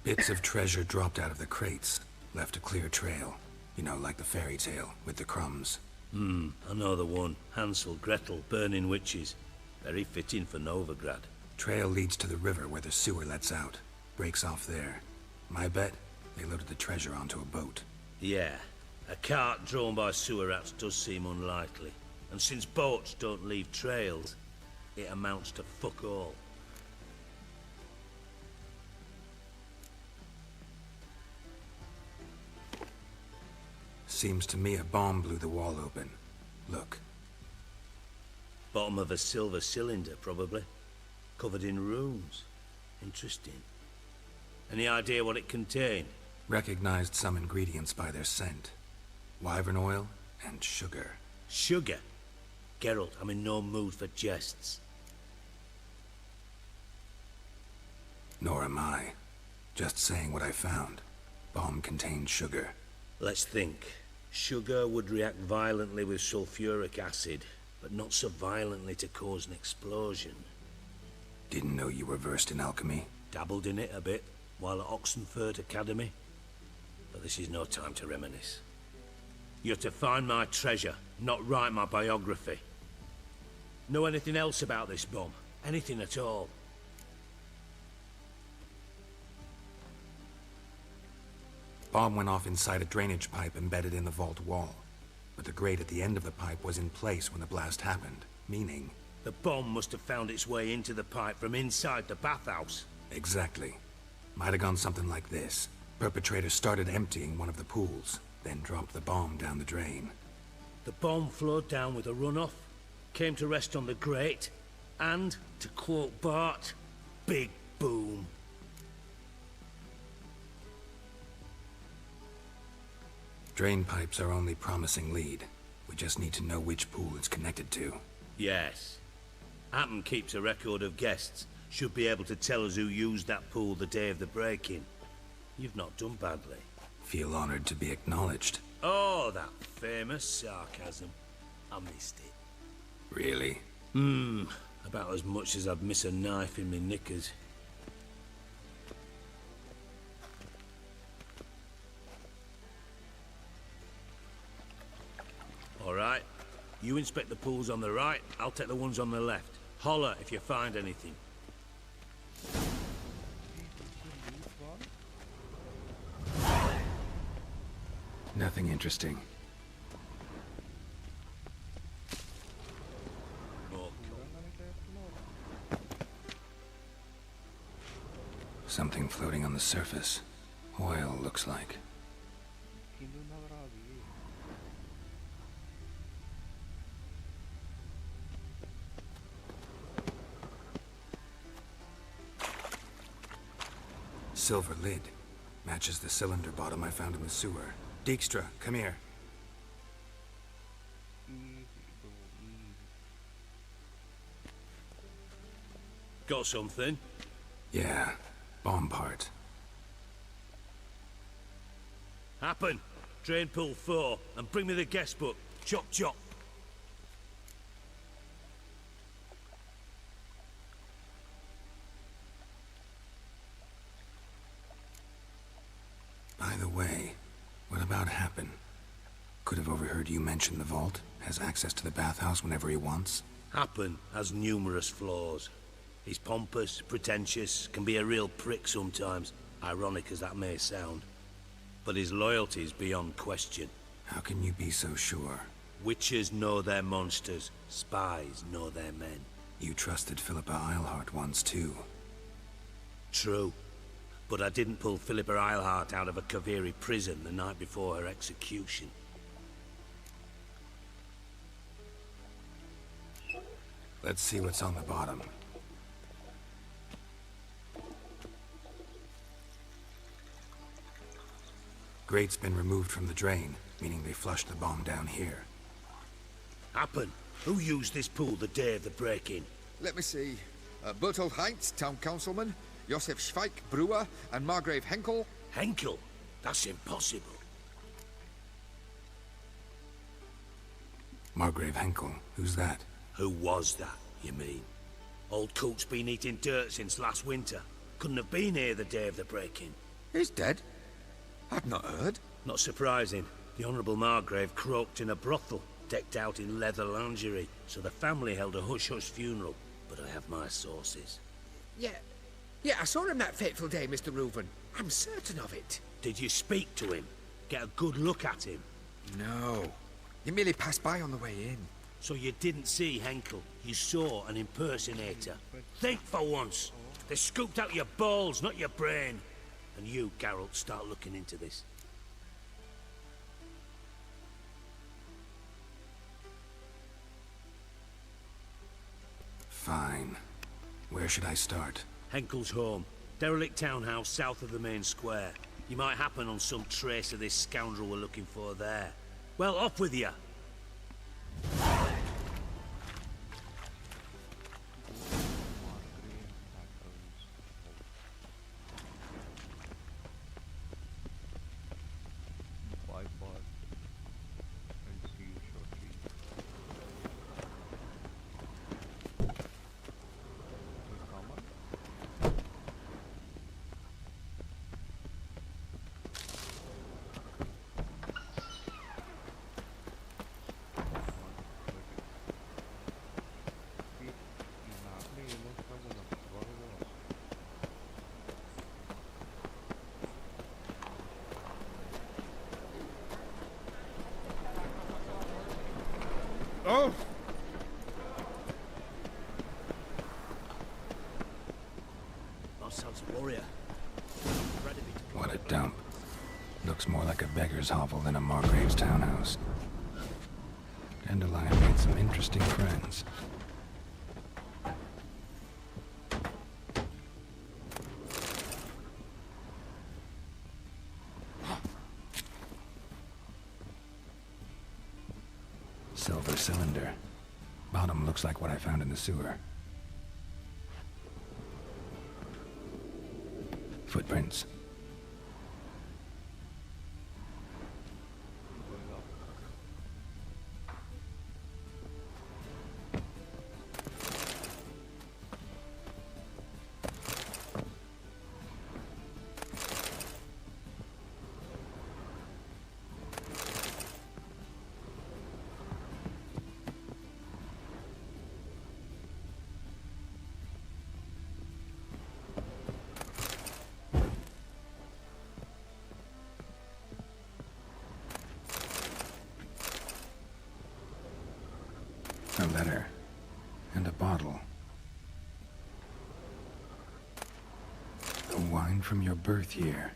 Bits of treasure dropped out of the crates. Left a clear trail. You know, like the fairy tale, with the crumbs. I know the one. Hansel, Gretel, burning witches. Very fitting for Novigrad. Trail leads to the river where the sewer lets out. Breaks off there. My bet, they loaded the treasure onto a boat. Yeah, a cart drawn by sewer rats does seem unlikely. And since boats don't leave trails, it amounts to fuck all. Seems to me a bomb blew the wall open. Look. Bottom of a silver cylinder, probably. Covered in runes. Interesting. Any idea what it contained? Recognized some ingredients by their scent. Wyvern oil and sugar. Sugar? Geralt, I'm in no mood for jests. Nor am I. Just saying what I found. Bomb contained sugar. Let's think. Sugar would react violently with sulfuric acid, but not so violently to cause an explosion. Didn't know you were versed in alchemy. Dabbled in it a bit, while at Oxenford Academy. But this is no time to reminisce. You're to find my treasure, not write my biography. Know anything else about this bomb? Anything at all? Bomb went off inside a drainage pipe embedded in the vault wall. But the grate at the end of the pipe was in place when the blast happened, meaning... The bomb must have found its way into the pipe from inside the bathhouse. Exactly. Might have gone something like this. Perpetrator started emptying one of the pools, then dropped the bomb down the drain. The bomb flowed down with a runoff, came to rest on the grate, and, to quote Bart, big boom. Drain pipes are only promising lead. We just need to know which pool it's connected to. Yes. Appen keeps a record of guests. Should be able to tell us who used that pool the day of the break-in. You've not done badly. Feel honored to be acknowledged. Oh, that famous sarcasm. I missed it. Really? About as much as I'd miss a knife in me knickers. All right. You inspect the pools on the right, I'll take the ones on the left. Holler if you find anything. Nothing interesting. Something floating on the surface. Oil, looks like. Silver lid. Matches the cylinder bottom I found in the sewer. Dijkstra, come here. Got something? Yeah, bomb part. Happen. Drain pool 4, and bring me the guest book. Chop chop. By the way, what about Happen? Could have overheard you mention the vault. Has access to the bathhouse whenever he wants. Happen has numerous flaws. He's pompous, pretentious, can be a real prick sometimes, ironic as that may sound. But his loyalty is beyond question. How can you be so sure? Witches know their monsters, spies know their men. You trusted Philippa Eilhart once too. True. But I didn't pull Philippa Eilhart out of a Kaviri prison the night before her execution. Let's see what's on the bottom. Grate's been removed from the drain, meaning they flushed the bomb down here. Happen. Who used this pool the day of the break-in? Let me see. Bertold Heinz, town councilman, Josef Schweik, brewer, and Margrave Henkel. Henkel? That's impossible. Margrave Henkel? Who's that? Who was that, you mean? Old coot's been eating dirt since last winter. Couldn't have been here the day of the break-in. He's dead? I'd not heard. Not surprising. The Honourable Margrave croaked in a brothel. decked out in leather lingerie, so the family held a hush-hush funeral. But I have my sources. Yeah, I saw him that fateful day, Mr. Reuven. I'm certain of it. Did you speak to him? Get a good look at him? No. He merely passed by on the way in. So you didn't see Henkel. You saw an impersonator. Think for once. They scooped out your balls, not your brain. And you, Geralt, start looking into this. Fine. Where should I start? Henkel's home. Derelict townhouse south of the main square. You might happen on some trace of this scoundrel we're looking for there. Well, off with you. Oh! Marcel's a warrior. What a dump. Looks more like a beggar's hovel than a Margrave's townhouse. Dandelion made some interesting friends. Silver cylinder. Bottom looks like what I found in the sewer. Footprints. A letter. And a bottle. The wine from your birth year.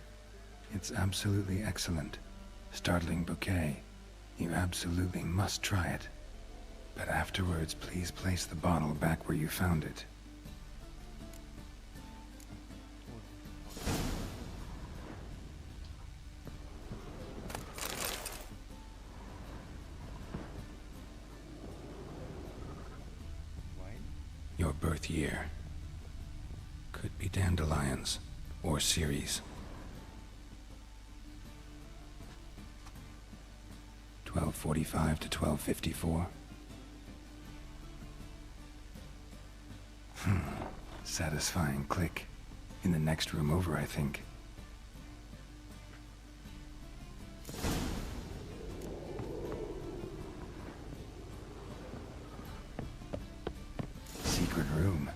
It's absolutely excellent. Startling bouquet. You absolutely must try it. But afterwards, please place the bottle back where you found it. Your birth year. Could be dandelions or Ciri's. 1245 to 1254. Satisfying click. In the next room over, I think. Secret room.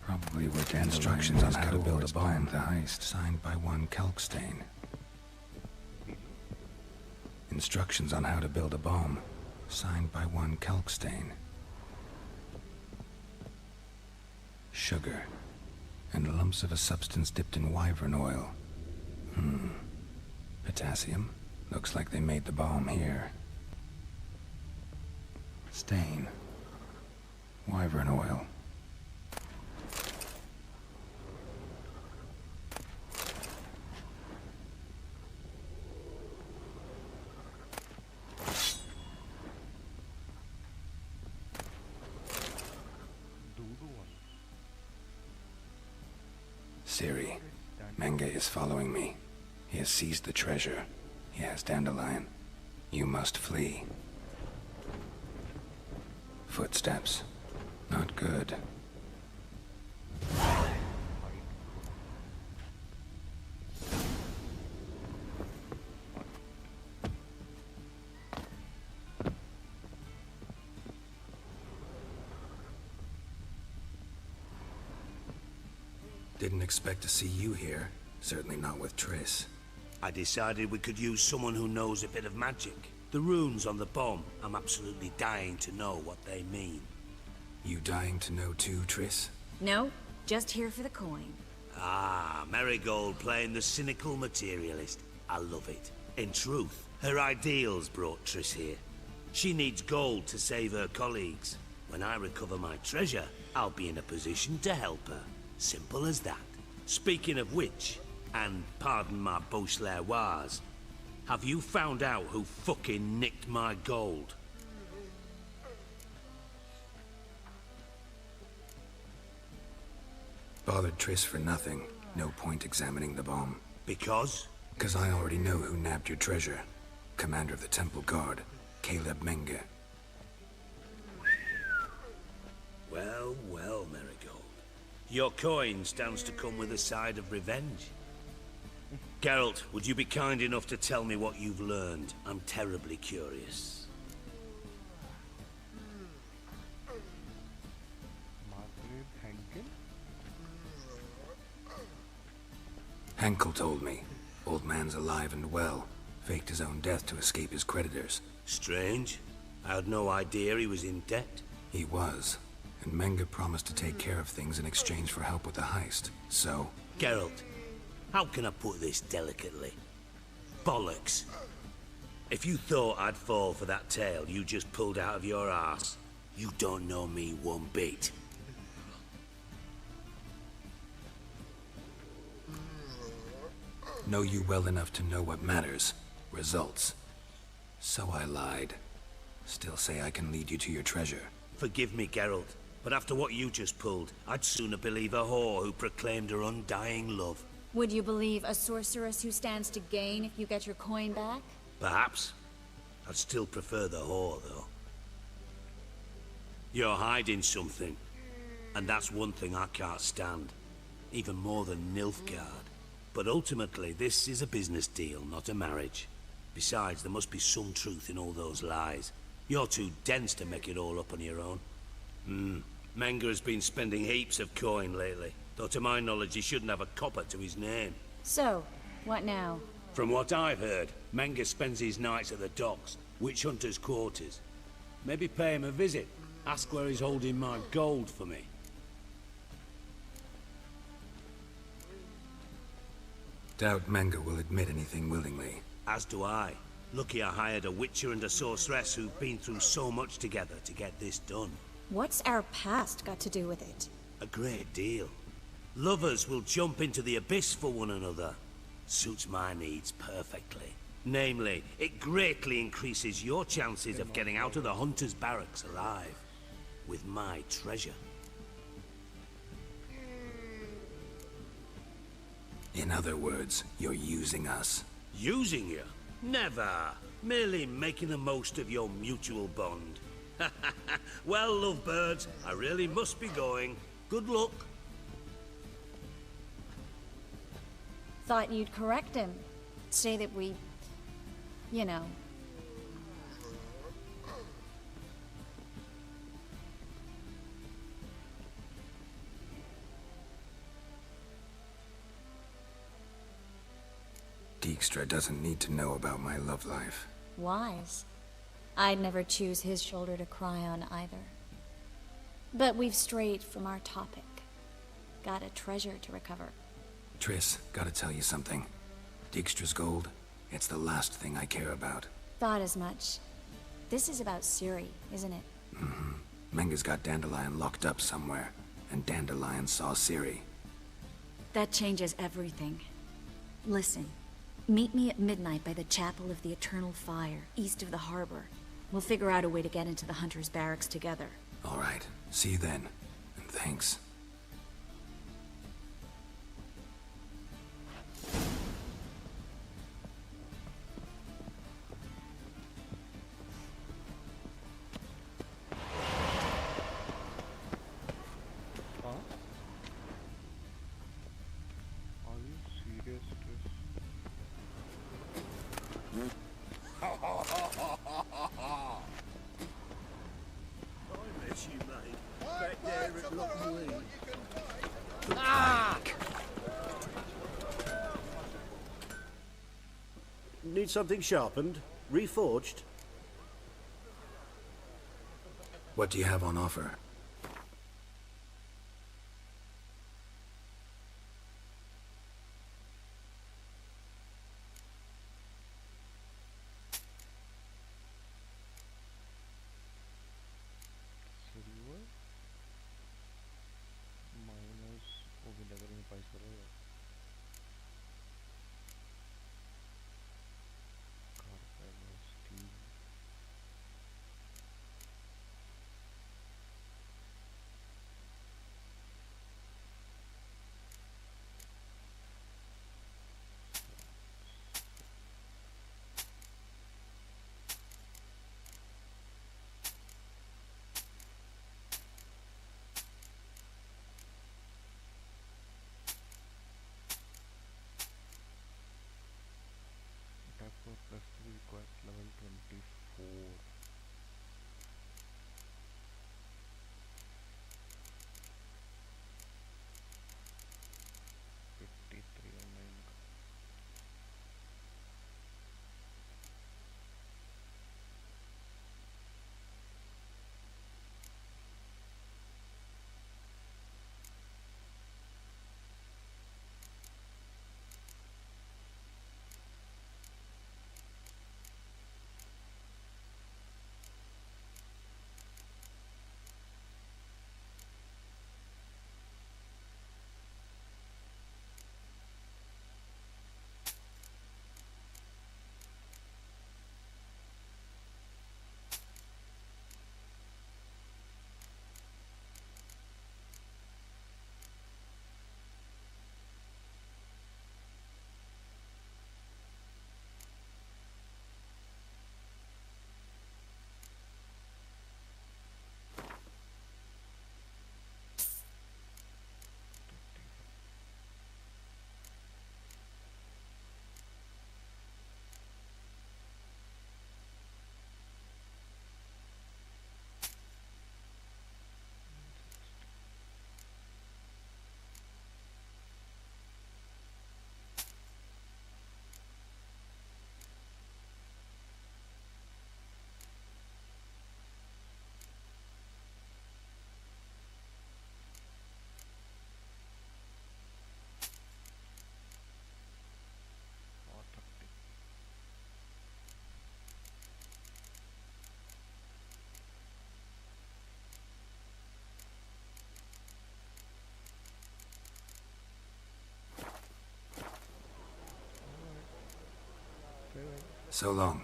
Probably where instructions on how to build a bomb. The heist signed by one Kalkstain. Instructions on how to build a bomb signed by one Kalkstain. Sugar and lumps of a substance dipped in wyvern oil. Potassium. Looks like they made the bomb here. Stain. Wyvern oil. Ciri. Menge is following me. He has seized the treasure. He has dandelion. You must flee. Footsteps. Not good. Didn't expect to see you here. Certainly not with Triss. I decided we could use someone who knows a bit of magic. The runes on the bomb, I'm absolutely dying to know what they mean. You dying to know too, Triss? No, just here for the coin. Ah, Marigold playing the cynical materialist. I love it. In truth, her ideals brought Triss here. She needs gold to save her colleagues. When I recover my treasure, I'll be in a position to help her. Simple as that. Speaking of which, and pardon my Beauclervois, have you found out who fucking nicked my gold? Bothered Triss for nothing. No point examining the bomb. Because? Because I already know who nabbed your treasure. Commander of the Temple Guard, Caleb Menge. Well, well, Marigold. Your coin stands to come with a side of revenge. Geralt, would you be kind enough to tell me what you've learned? I'm terribly curious. Henkel told me. Old man's alive and well. Faked his own death to escape his creditors. Strange. I had no idea he was in debt. He was. And Menge promised to take care of things in exchange for help with the heist. So... Geralt, how can I put this delicately? Bollocks. If you thought I'd fall for that tale you just pulled out of your arse, you don't know me one bit. Know you well enough to know what matters. Results. So I lied. Still say I can lead you to your treasure. Forgive me, Geralt, but after what you just pulled, I'd sooner believe a whore who proclaimed her undying love. Would you believe a sorceress who stands to gain if you get your coin back? Perhaps. I'd still prefer the whore, though. You're hiding something, and that's one thing I can't stand. Even more than Nilfgaard. But ultimately, this is a business deal, not a marriage. Besides, there must be some truth in all those lies. You're too dense to make it all up on your own. Menge has been spending heaps of coin lately, though to my knowledge he shouldn't have a copper to his name. So, what now? From what I've heard, Menge spends his nights at the docks, witch hunters' quarters. Maybe pay him a visit. Ask where he's holding my gold for me. Doubt Menge will admit anything willingly. As do I. Lucky I hired a witcher and a sorceress who've been through so much together to get this done. What's our past got to do with it? A great deal. Lovers will jump into the abyss for one another. Suits my needs perfectly. Namely, it greatly increases your chances of getting out of the hunter's barracks alive. With my treasure. In other words, you're using us. Using you? Never. Merely making the most of your mutual bond. Well, lovebirds, I really must be going. Good luck. Thought you'd correct him. Say that we... you know... Dijkstra doesn't need to know about my love life. Wise. I'd never choose his shoulder to cry on either. But we've strayed from our topic. Got a treasure to recover. Triss, gotta tell you something. Dijkstra's gold, it's the last thing I care about. Thought as much. This is about Ciri, isn't it? Mm-hmm. Menge's got Dandelion locked up somewhere, and Dandelion saw Ciri. That changes everything. Listen. Meet me at midnight by the Chapel of the Eternal Fire, east of the harbor. We'll figure out a way to get into the Hunter's barracks together. All right. See you then. And thanks. Are you serious, Triss? I miss you, mate. Back there at Loch Lee. Need something sharpened? Reforged? What do you have on offer? Silver minus वो भी लग रही है 22 करेगा carbon steel attack for +3 requires level 24 53 और 9 का So long.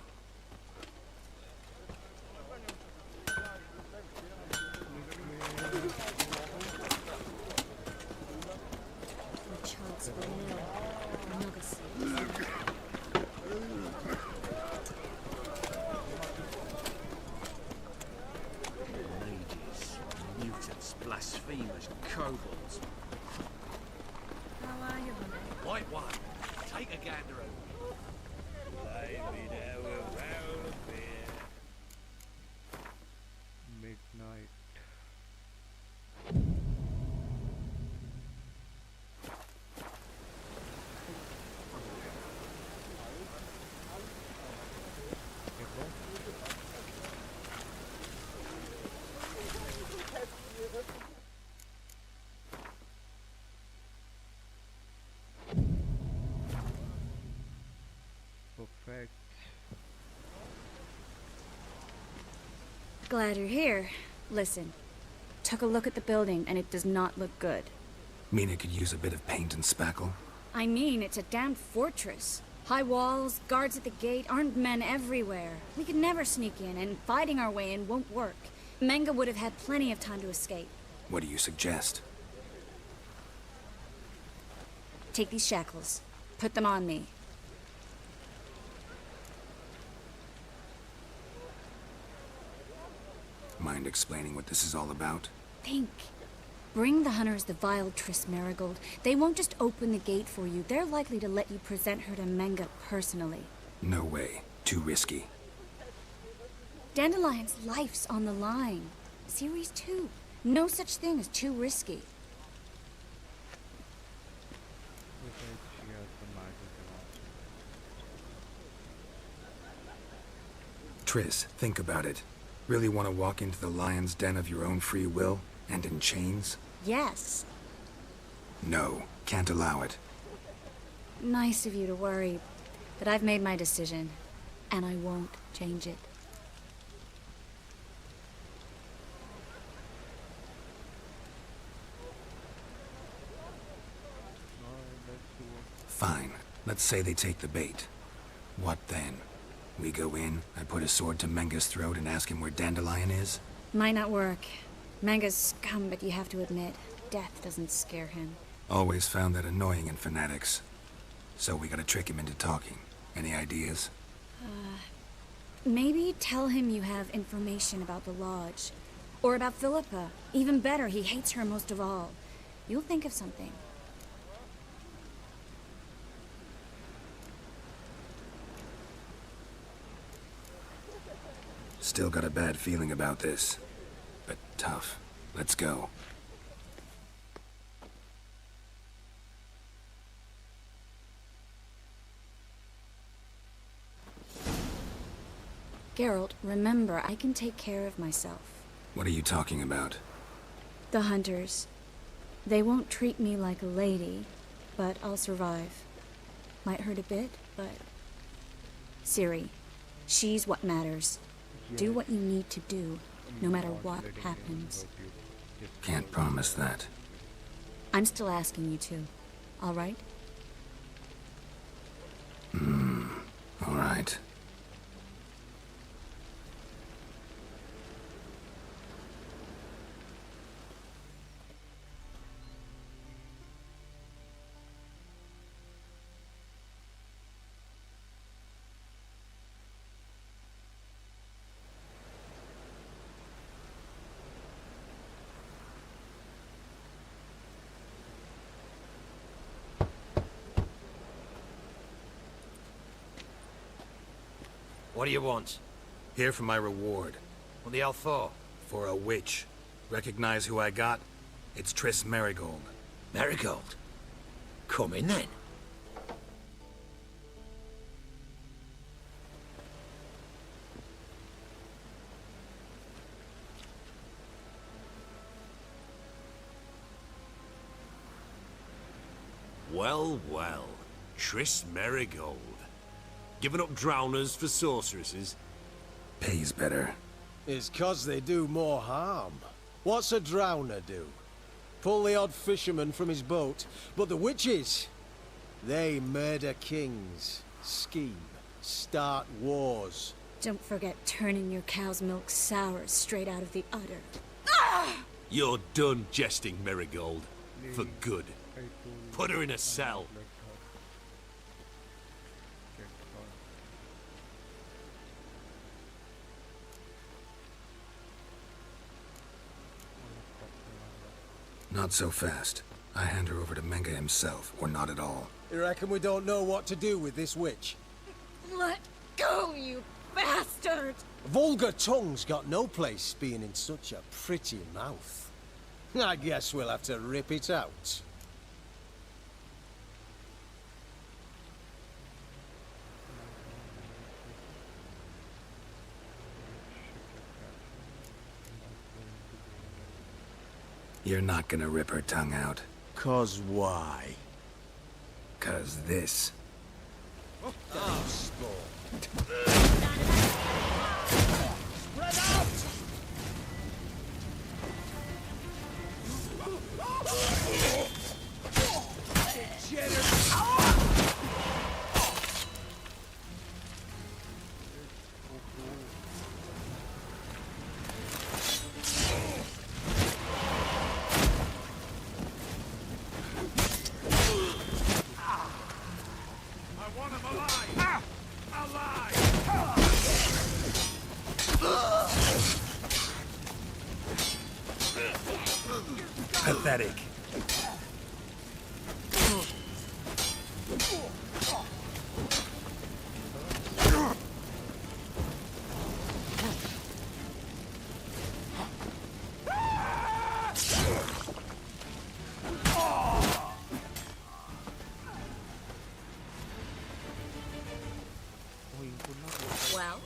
Mages, mutants, blasphemers, kobolds. How are you, honey? White one, take a gander over. midnight perfect. Glad you're here. Listen, took a look at the building and it does not look good. Mean it could use a bit of paint and spackle? I mean, it's a damn fortress. High walls, guards at the gate, armed men everywhere. We could never sneak in, and fighting our way in won't work. Menga would have had plenty of time to escape. What do you suggest? Take these shackles. Put them on me. Mind explaining what this is all about? Think. Bring the hunters the vile Triss Marigold. They won't just open the gate for you. They're likely to let you present her to Menga personally. No way. Too risky. Dandelion's life's on the line. Ciri's too. No such thing as too risky. Besides, she has the magic and Triss, think about it. Really want to walk into the lion's den of your own free will, and in chains? Yes. No, can't allow it. Nice of you to worry, but I've made my decision, and I won't change it. Fine. Let's say they take the bait. What then? We go in, I put a sword to Menga's throat and ask him where Dandelion is? Might not work. Manga's scum, but you have to admit, death doesn't scare him. Always found that annoying in fanatics. So we gotta trick him into talking. Any ideas? Maybe tell him you have information about the Lodge. Or about Philippa. Even better, he hates her most of all. You'll think of something. Still got a bad feeling about this. But tough. Let's go. Geralt, remember, I can take care of myself. What are you talking about? The hunters. They won't treat me like a lady, but I'll survive. Might hurt a bit, but... Ciri, she's what matters. Do what you need to do, no matter what happens. Can't promise that. I'm still asking you to, all right? All right. What do you want? Here for my reward. What the hell for? For a witch. Recognize who I got? It's Triss Merigold. Marigold? Come in then. Well, well. Triss Merigold. Giving up drowners for sorceresses? Pays better. It's 'cause they do more harm. What's a drowner do? Pull the odd fisherman from his boat. But the witches, they murder kings, scheme, start wars. Don't forget turning your cow's milk sour straight out of the udder. You're done jesting, Merigold. For good. Put her in a cell. Not so fast. I hand her over to Menga himself, or not at all. You reckon we don't know what to do with this witch? Let go, you bastard! Vulgar tongue's got no place being in such a pretty mouth. I guess we'll have to rip it out. You're not gonna rip her tongue out. 'Cause why? 'Cause this. Oh, sport. Spread out! Pathetic. Well,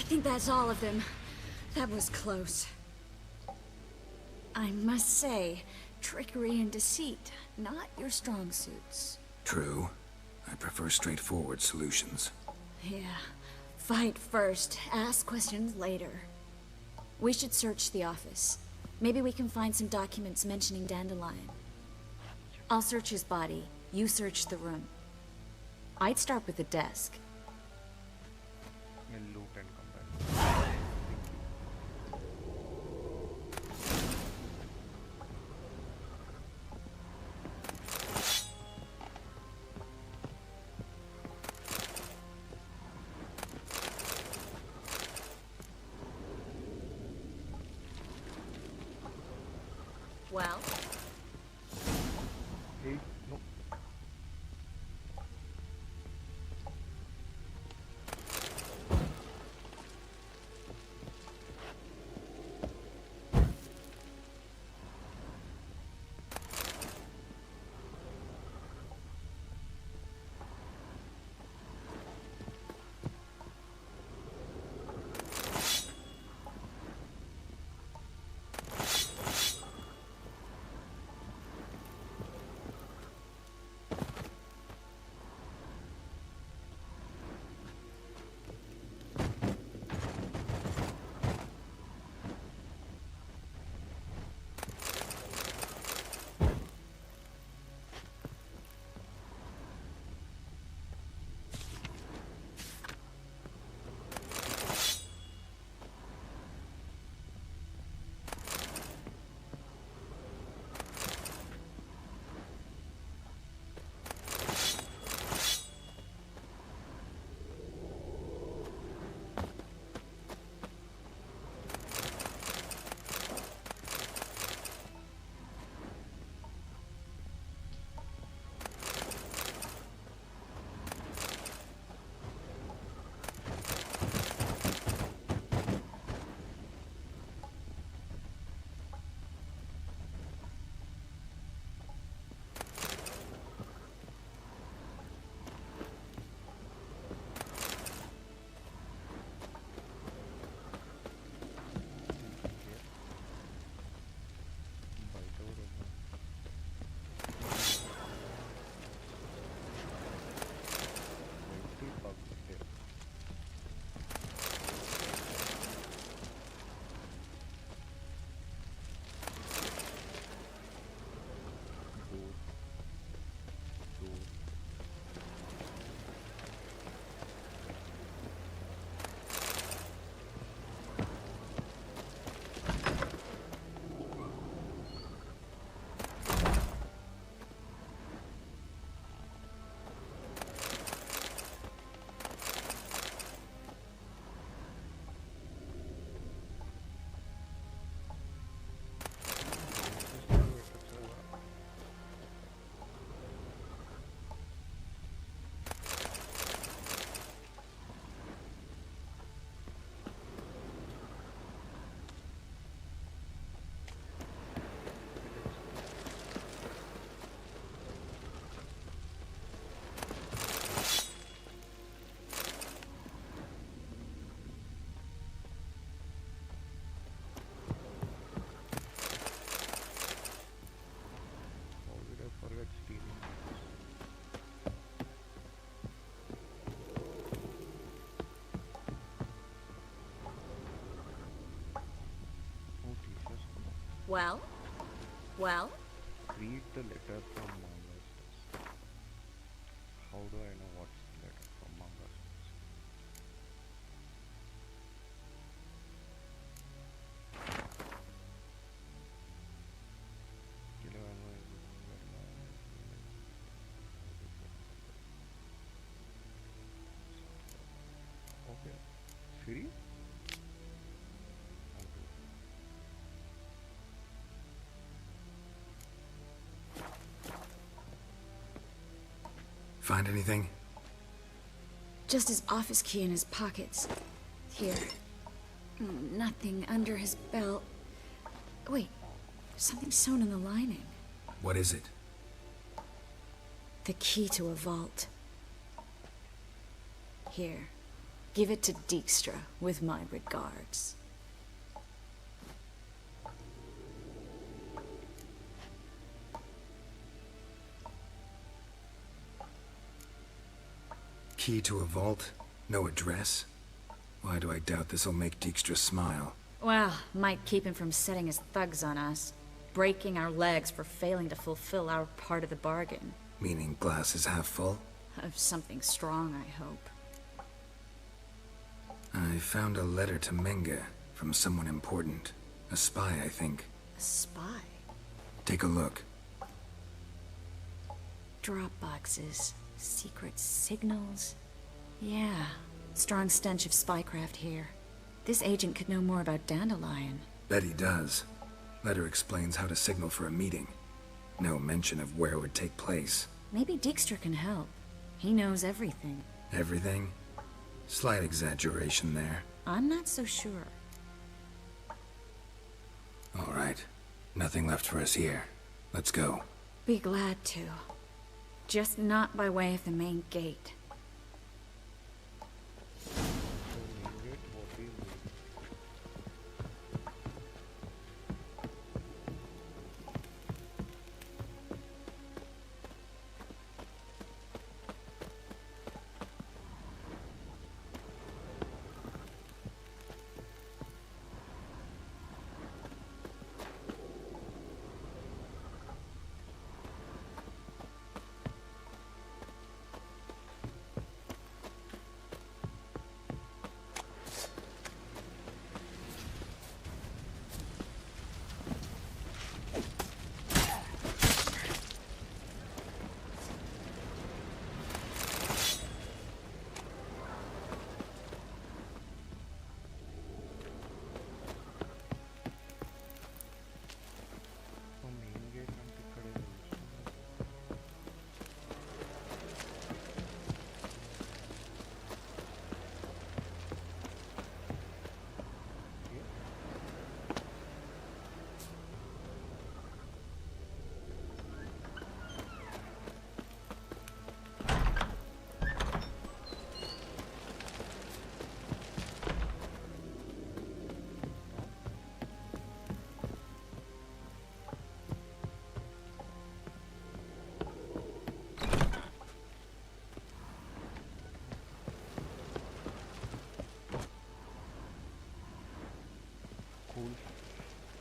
I think that's all of them. That was close. I must say, trickery and deceit, not your strong suits. True. I prefer straightforward solutions. Yeah. Fight first, ask questions later. We should search the office. Maybe we can find some documents mentioning Dandelion. I'll search his body. You search the room. I'd start with the desk. We'll loot and come back. Well? Hey, no. Well? Well? Read the letter from Manga's desk. How do I know what's the letter from Manga's desk? Okay. Ciri? Find anything? Just his office key in his pockets. Here. Nothing under his belt. Wait, something sewn in the lining. What is it? The key to a vault. Here. Give it to Dijkstra with my regards. Key to a vault? No address? Why do I doubt this'll make Dijkstra smile? Well, might keep him from setting his thugs on us. Breaking our legs for failing to fulfill our part of the bargain. Meaning glass is half full? Of something strong, I hope. I found a letter to Menga from someone important. A spy, I think. A spy? Take a look. Drop boxes. Secret signals. Yeah. Strong stench of spycraft here. This agent could know more about Dandelion. Bet he does. Letter explains how to signal for a meeting. No mention of where it would take place. Maybe Dijkstra can help. He knows everything. Everything? Slight exaggeration there. I'm not so sure. All right. Nothing left for us here. Let's go. Be glad to. Just not by way of the main gate.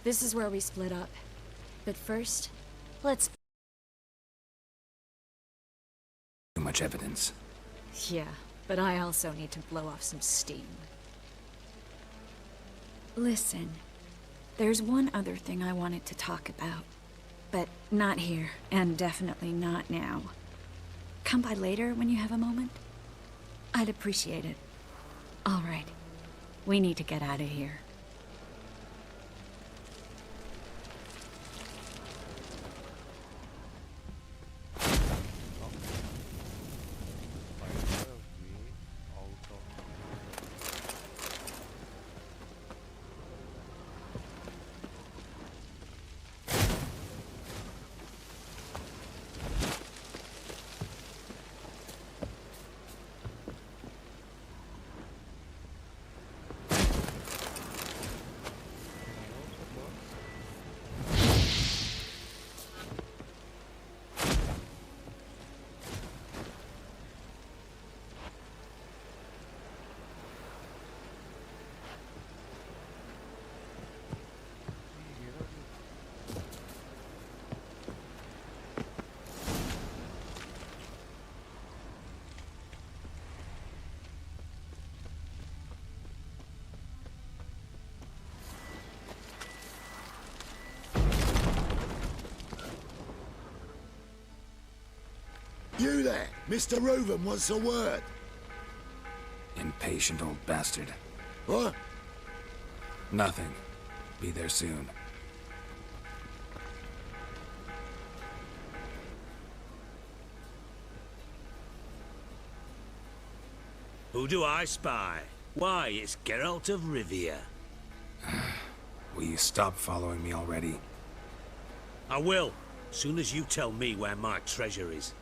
This is where we split up. But first, let's... Too much evidence. Yeah, but I also need to blow off some steam. Listen, there's one other thing I wanted to talk about. But not here, and definitely not now. Come by later when you have a moment? I'd appreciate it. All right. We need to get out of here. You there, Mr. Reuven wants a word. Impatient old bastard. What? Nothing. Be there soon. Who do I spy? Why, it's Geralt of Rivia. Will you stop following me already? I will, soon as you tell me where my treasure is.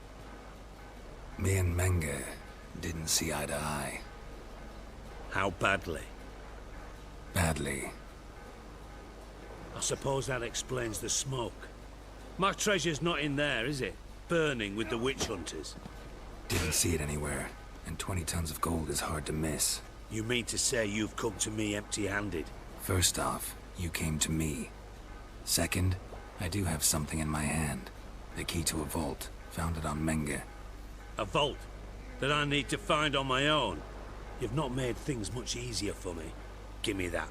Me and Menge didn't see eye to eye. How badly? Badly. I suppose that explains the smoke. My treasure's not in there, is it? Burning with the witch hunters. Didn't see it anywhere, and 20 tons of gold is hard to miss. You mean to say you've come to me empty-handed? First off, you came to me. Second, I do have something in my hand. The key to a vault, found it on Menge. A vault that I need to find on my own? You've not made things much easier for me. Give me that.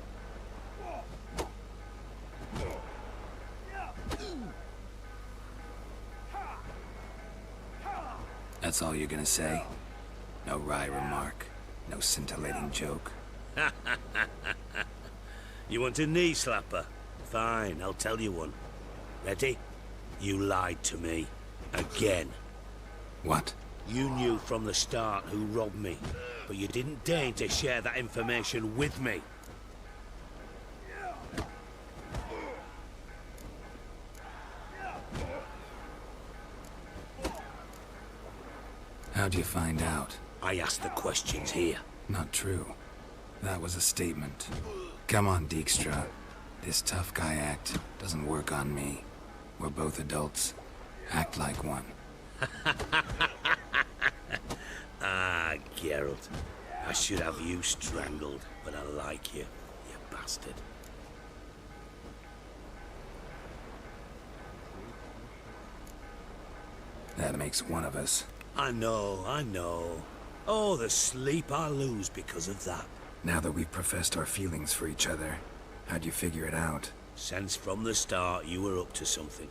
That's all you're gonna say? No wry remark, no scintillating joke. You want a knee slapper? Fine, I'll tell you one. Ready? You lied to me. Again. What? You knew from the start who robbed me, but you didn't deign to share that information with me. How'd you find out? I asked the questions here. Not true. That was a statement. Come on, Dijkstra. This tough guy act doesn't work on me. We're both adults. Act like one. Ah, Geralt. I should have you strangled, but I like you, you bastard. That makes one of us. I know, I know. Oh, the sleep I lose because of that. Now that we've professed our feelings for each other, how'd you figure it out? Since from the start you were up to something.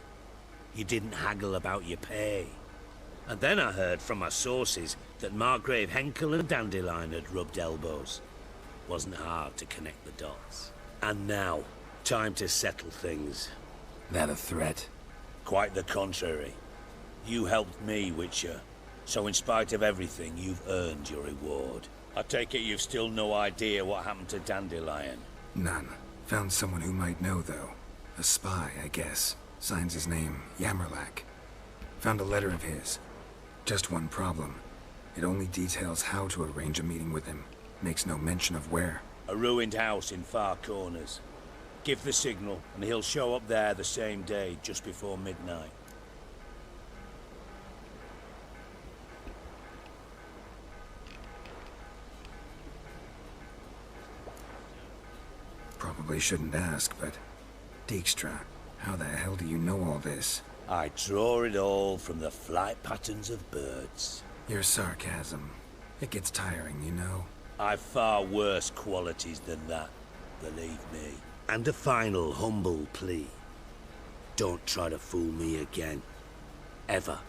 You didn't haggle about your pay. And then I heard from my sources that Margrave Henkel and Dandelion had rubbed elbows. Wasn't hard to connect the dots. And now, time to settle things. That a threat? Quite the contrary. You helped me, Witcher. So in spite of everything, you've earned your reward. I take it you've still no idea what happened to Dandelion? None. Found someone who might know, though. A spy, I guess. Signs his name, Yammerlak. Found a letter of his. Just one problem. It only details how to arrange a meeting with him. Makes no mention of where. A ruined house in Far Corners. Give the signal, and he'll show up there the same day, just before midnight. Probably shouldn't ask, but... Dijkstra, how the hell do you know all this? I draw it all from the flight patterns of birds. Your sarcasm. It gets tiring, you know. I've far worse qualities than that, believe me. And a final humble plea. Don't try to fool me again. Ever.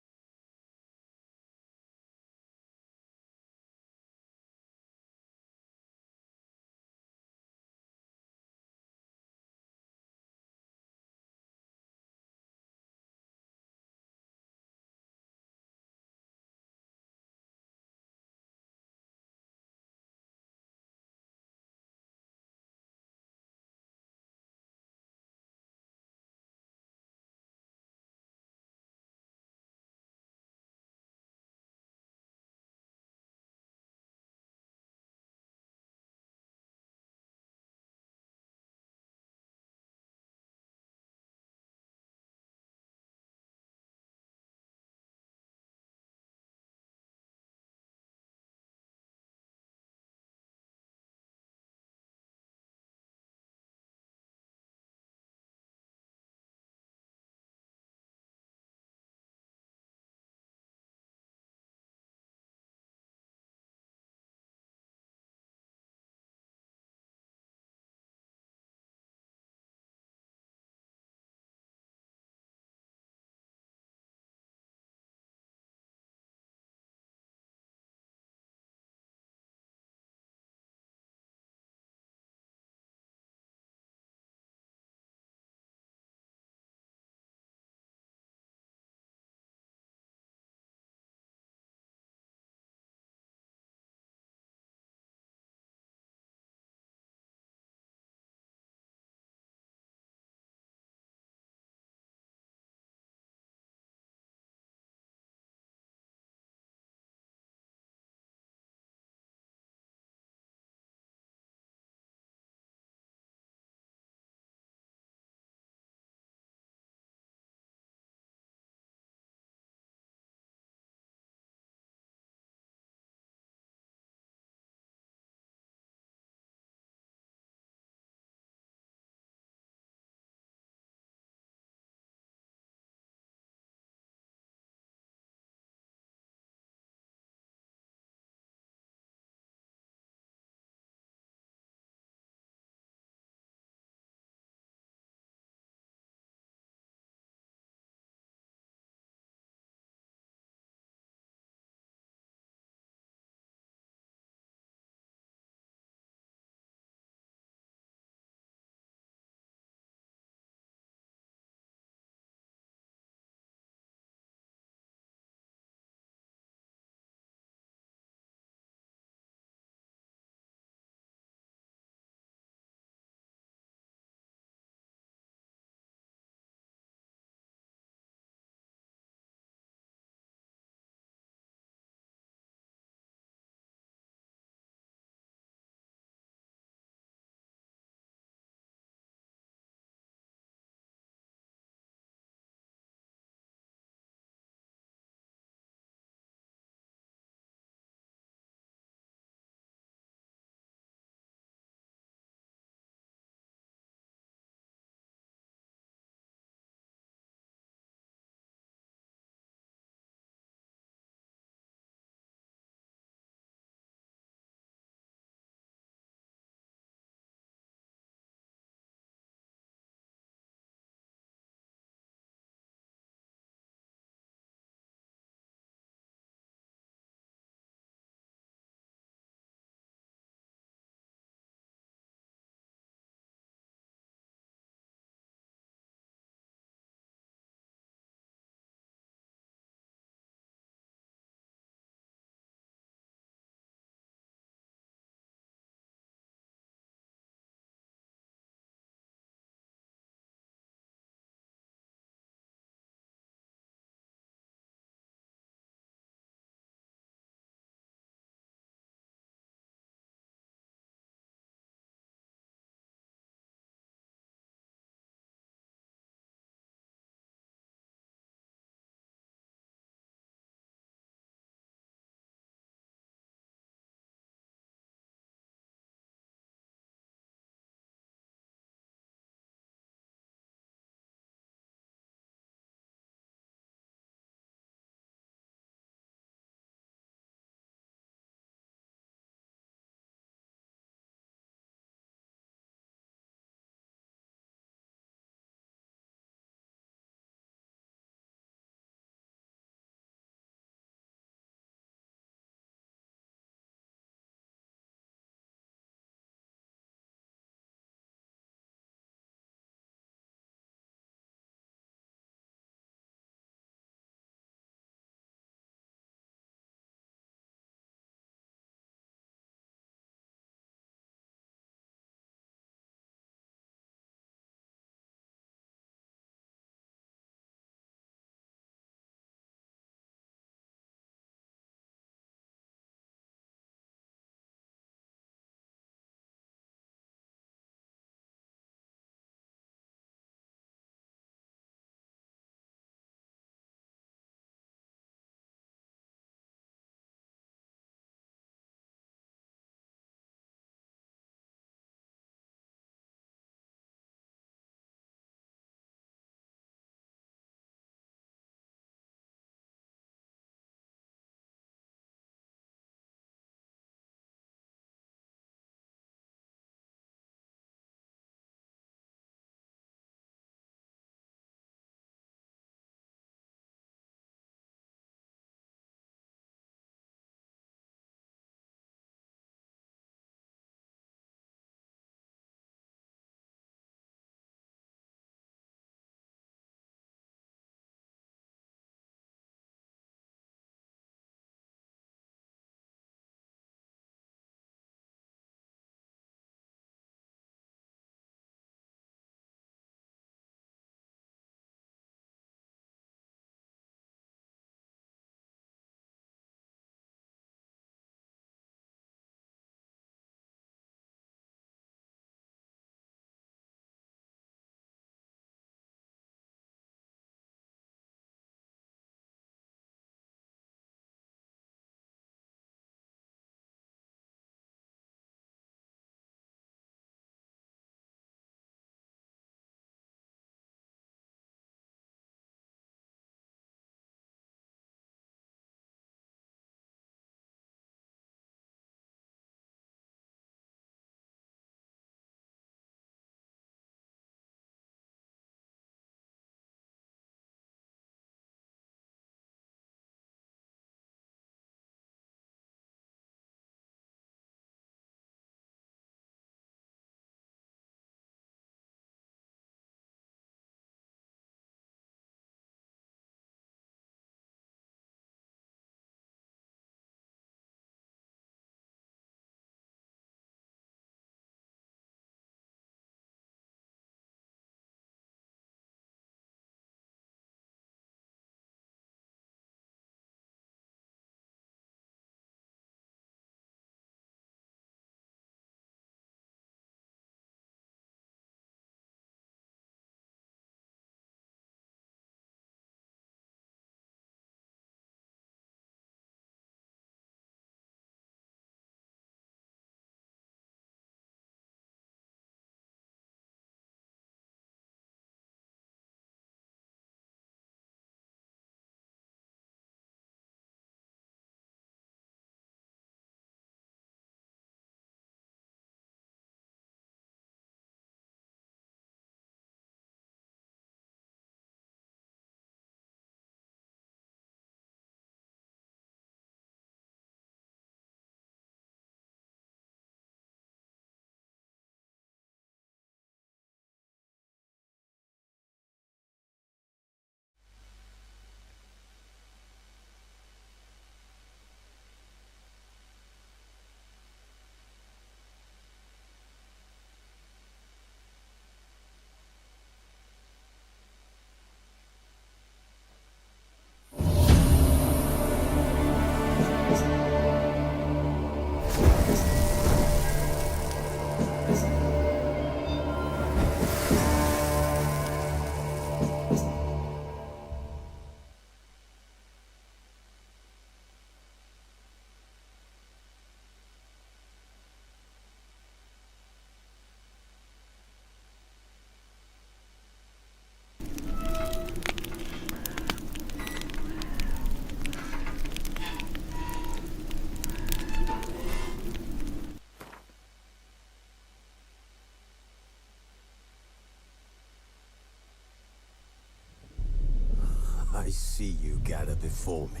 see you gather before me.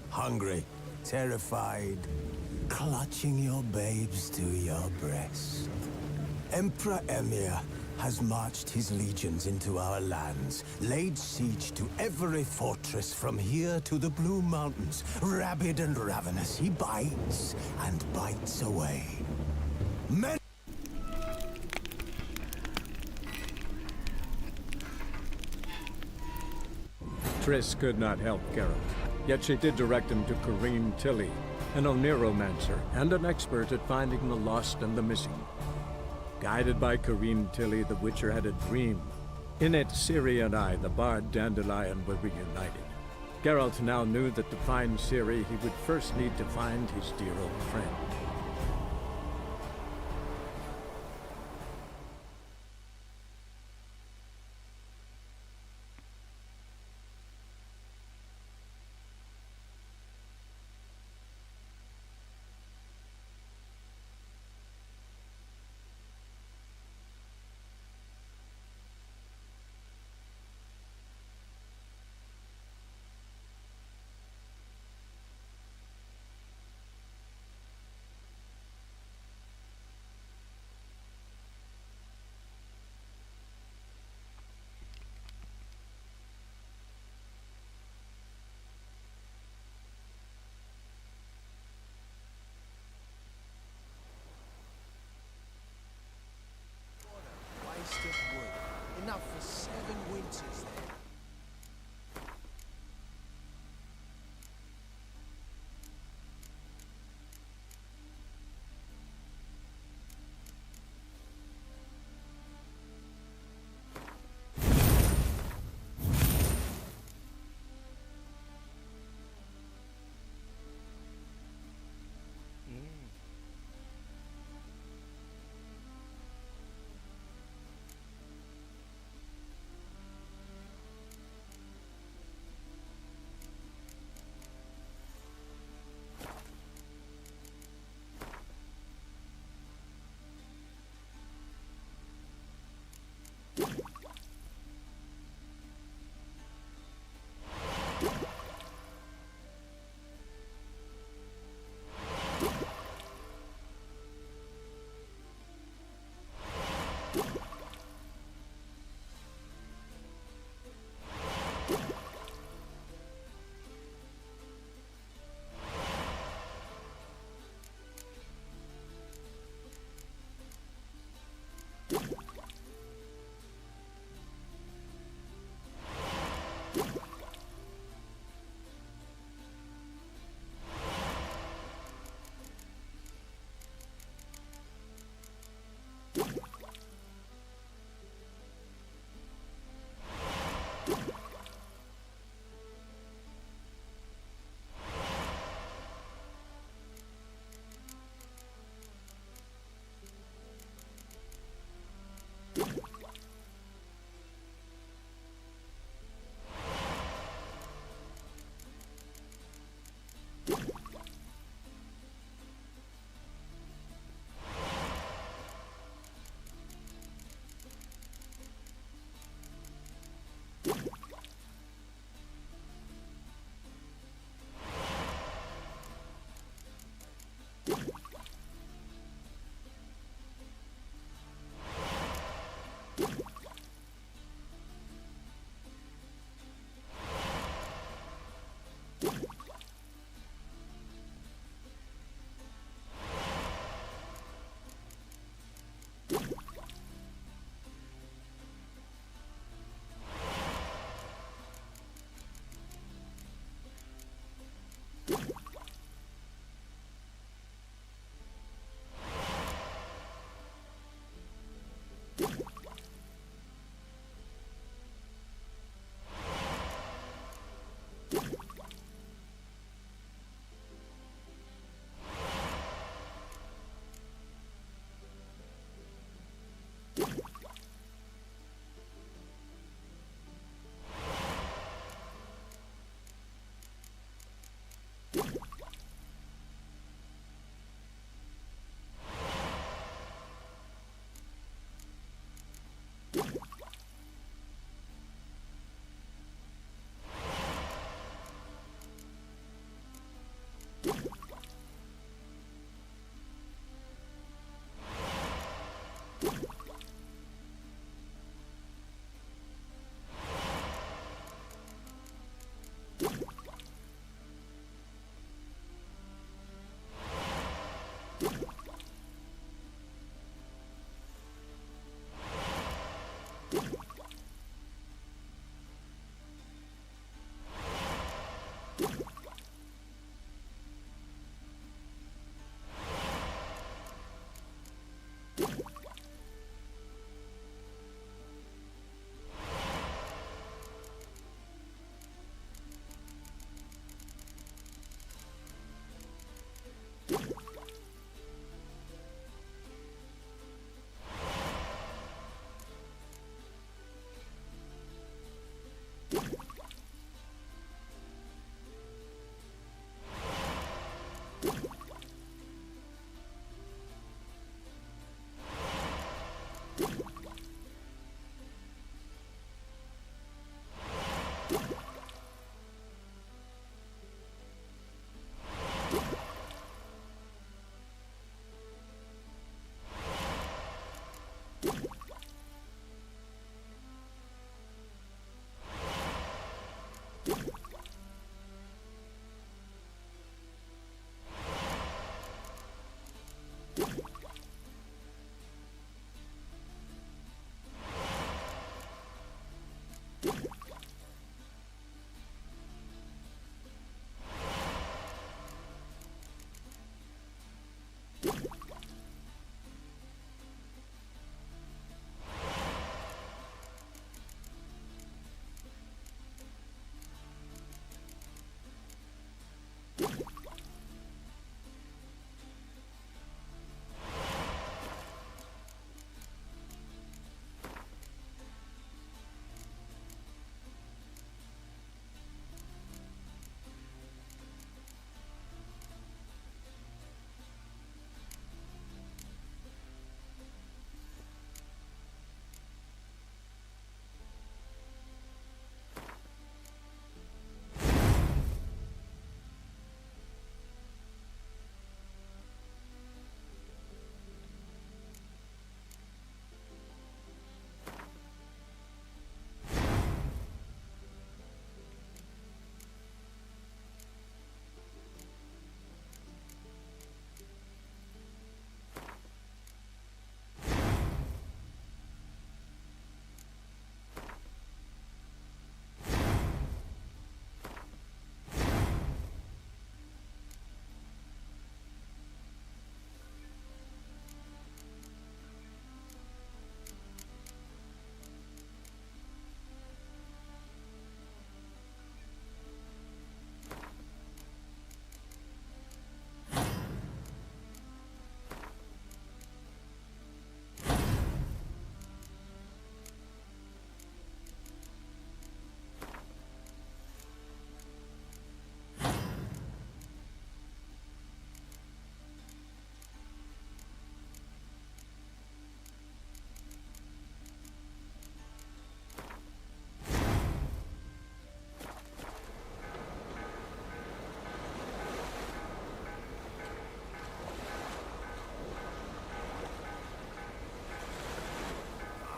Hungry, terrified, clutching your babes to your breast. Emperor Emir has marched his legions into our lands, laid siege to every fortress from here to the Blue Mountains. Rabid and ravenous, he bites and bites away. Men Triss could not help Geralt, yet she did direct him to Corrine Tilly, an oneromancer and an expert at finding the lost and the missing. Guided by Corrine Tilly, the Witcher had a dream. In it, Ciri and I, the bard Dandelion, were reunited. Geralt now knew that to find Ciri, he would first need to find his dear old friend. Waste of wood. Enough for 7 winters there.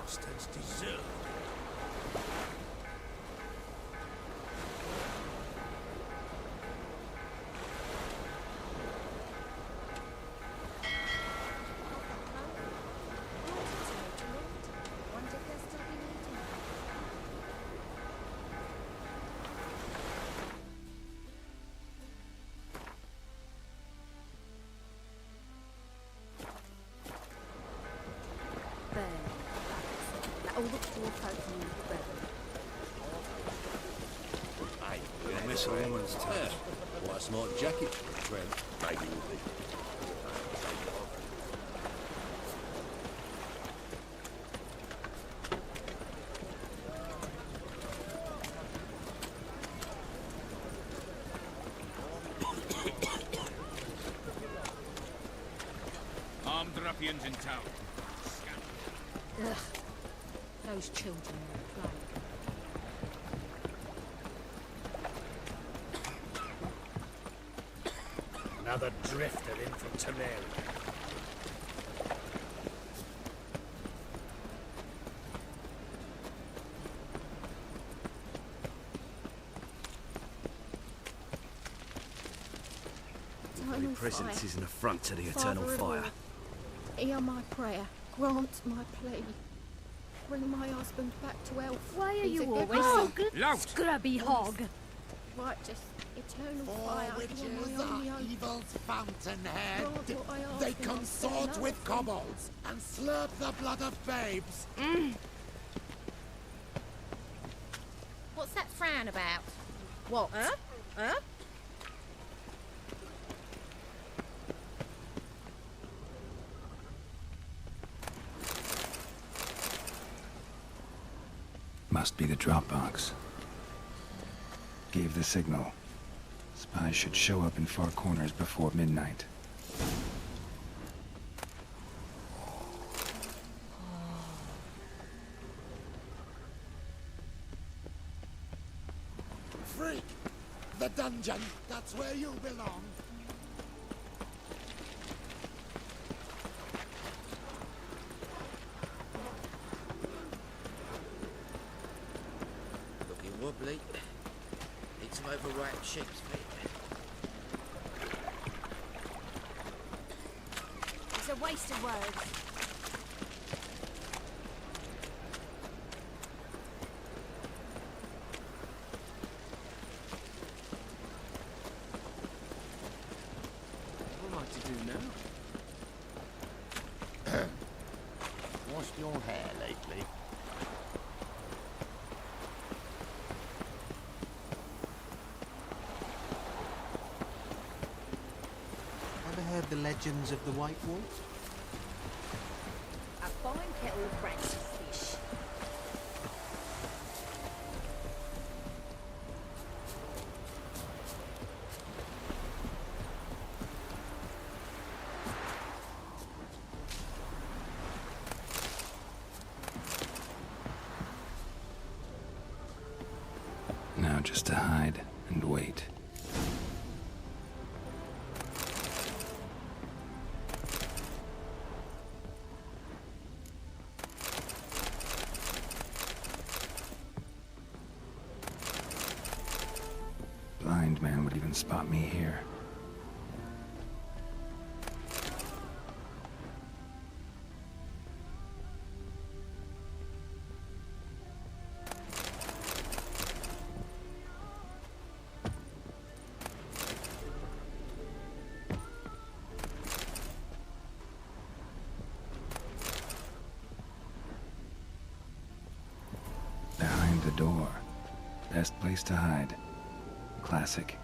Bastards deserve. All the poor folk need bread. Aye, you'll miss a woman's touch. What a smart jacket, Trent. Maybe will be. Armed ruffians in town. Ugh. Those children are a plague. Another drifter in from Telugu. eternal presence fire. is an affront to the Father eternal of all, fire. hear my prayer. Grant my plea. Bring my husband back to health. Why are He's you a good always so man. good, scrubby hog? Righteous, eternal Four fire. witches You are my are only hope. evil's fountainhead. Grant what I ask They and I'll say consort nothing. with kobolds and slurp the blood of babes. What's that frown about? What? Huh? Must be the drop box. Gave the signal. Spies should show up in far corners before midnight. Freak! The dungeon! That's where you belong! Looking wobbly. Need some overripe sheep's feet. It's a waste of words. What am I to do now? Washed your hair lately? Ever heard the legends of the White Wolf? A fine kettle of French fish. Now just to hide and wait. Blind man would even spot me here. Behind the door. Best place to hide. Classic.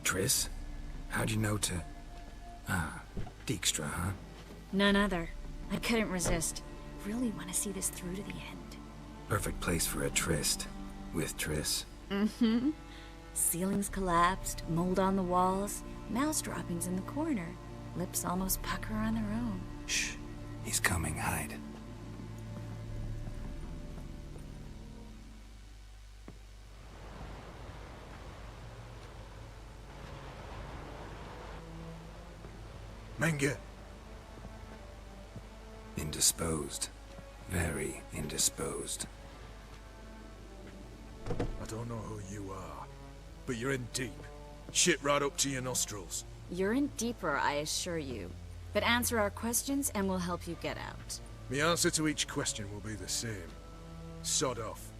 Triss? How'd you know to... Ah, Dijkstra, huh? None other. I couldn't resist. Really want to see this through to the end. Perfect place for a tryst. With Triss. Mm-hmm. Ceilings collapsed, mold on the walls, mouse droppings in the corner. Lips almost pucker on their own. Shh. He's coming. Hide. Menge. Indisposed. Very indisposed. I don't know who you are, but you're in deep. Shit right up to your nostrils. You're in deeper, I assure you. But answer our questions and we'll help you get out. The answer to each question will be the same. Sod off.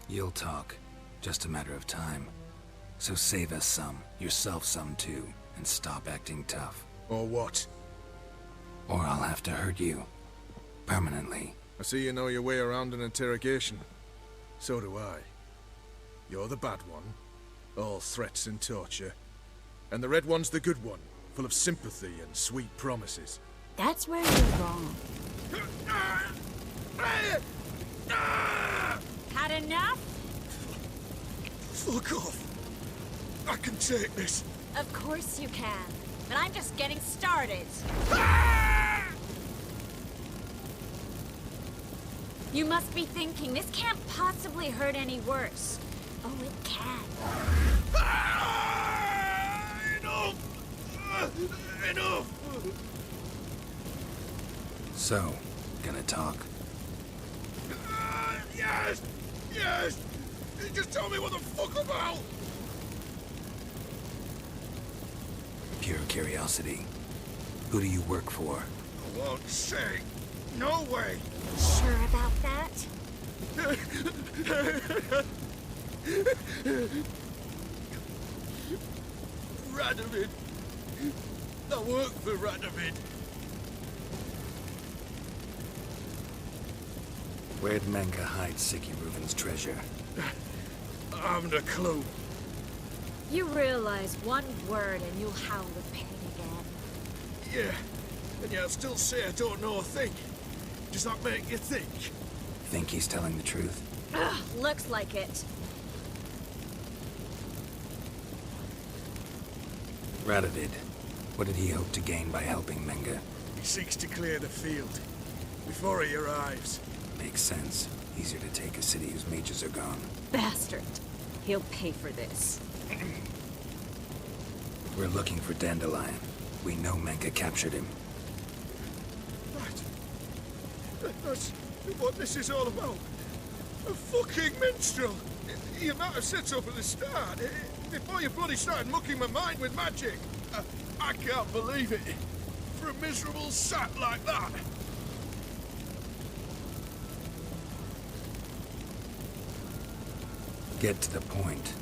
You'll talk. Just a matter of time. So save us some, yourself some too, and stop acting tough. Or what? Or I'll have to hurt you. Permanently. I see you know your way around an interrogation. So do I. You're the bad one. All threats and torture. And the red one's the good one, full of sympathy and sweet promises. That's where you're wrong. Had enough? Fuck off! I can take this. Of course you can. But I'm just getting started. You must be thinking, this can't possibly hurt any worse. Oh, it can. Enough! Enough! So, gonna talk? Yes! Yes! Just tell me what the fuck about! Pure curiosity. Who do you work for? I won't say. No way! Sure about that? Radovid. I work for Radovid. Where'd Menga hide Siki Reuven's treasure? I haven't a clue. You realize one word and you'll howl with pain again. Yeah, and yet I'll still say I don't know a thing. Does that make you think? Think he's telling the truth? Ugh, looks like it. Radovid. What did he hope to gain by helping Menga? He seeks to clear the field before he arrives. Makes sense. Easier to take a city whose mages are gone. Bastard. He'll pay for this. We're looking for Dandelion. We know Menga captured him. Right. That's what this is all about. A fucking minstrel! You might have said so at the start, before you bloody started mucking my mind with magic. I can't believe it. For a miserable sap like that. Get to the point.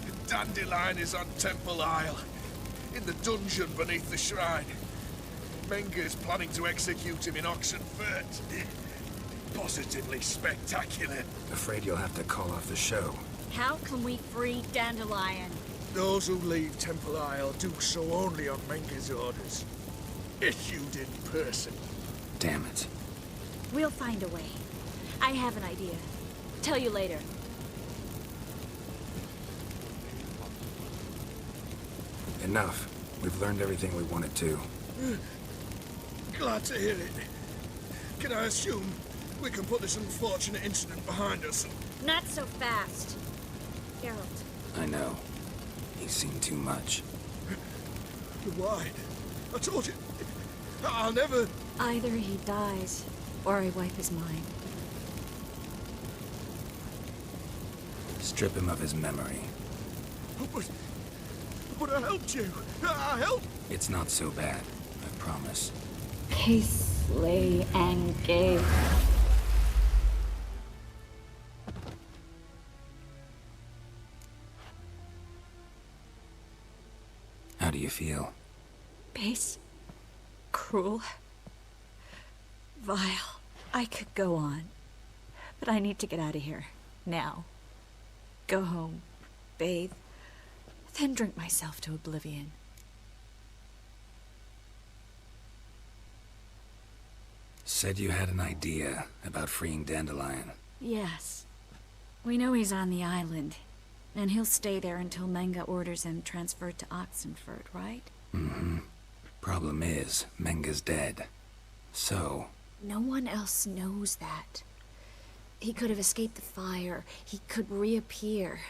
The Dandelion is on Temple Isle, in the dungeon beneath the shrine. Menga is planning to execute him in Oxenfurt. Positively spectacular. Afraid you'll have to call off the show. How can we free Dandelion? Those who leave Temple Isle do so only on Menga's orders. Issued in person. Damn it. We'll find a way. I have an idea. Tell you later. Enough. We've learned everything we wanted to. Glad to hear it. Can I assume we can put this unfortunate incident behind us? Not so fast. Geralt. I know. He's seen too much. Why? I told you. I'll never... Either he dies, or I wipe his mind. Strip him of his memory. But I helped you. I helped... It's not so bad. I promise. Peacefully and gave. How do you feel? Base. Cruel. Vile. I could go on. But I need to get out of here. Now. Go home. Bathe. Then drink myself to oblivion. Said you had an idea about freeing Dandelion. Yes. We know he's on the island. And he'll stay there until Menga orders him transferred to Oxenfurt, right? Mm-hmm. Problem is, Menga's dead. So... No one else knows that. He could have escaped the fire. He could reappear.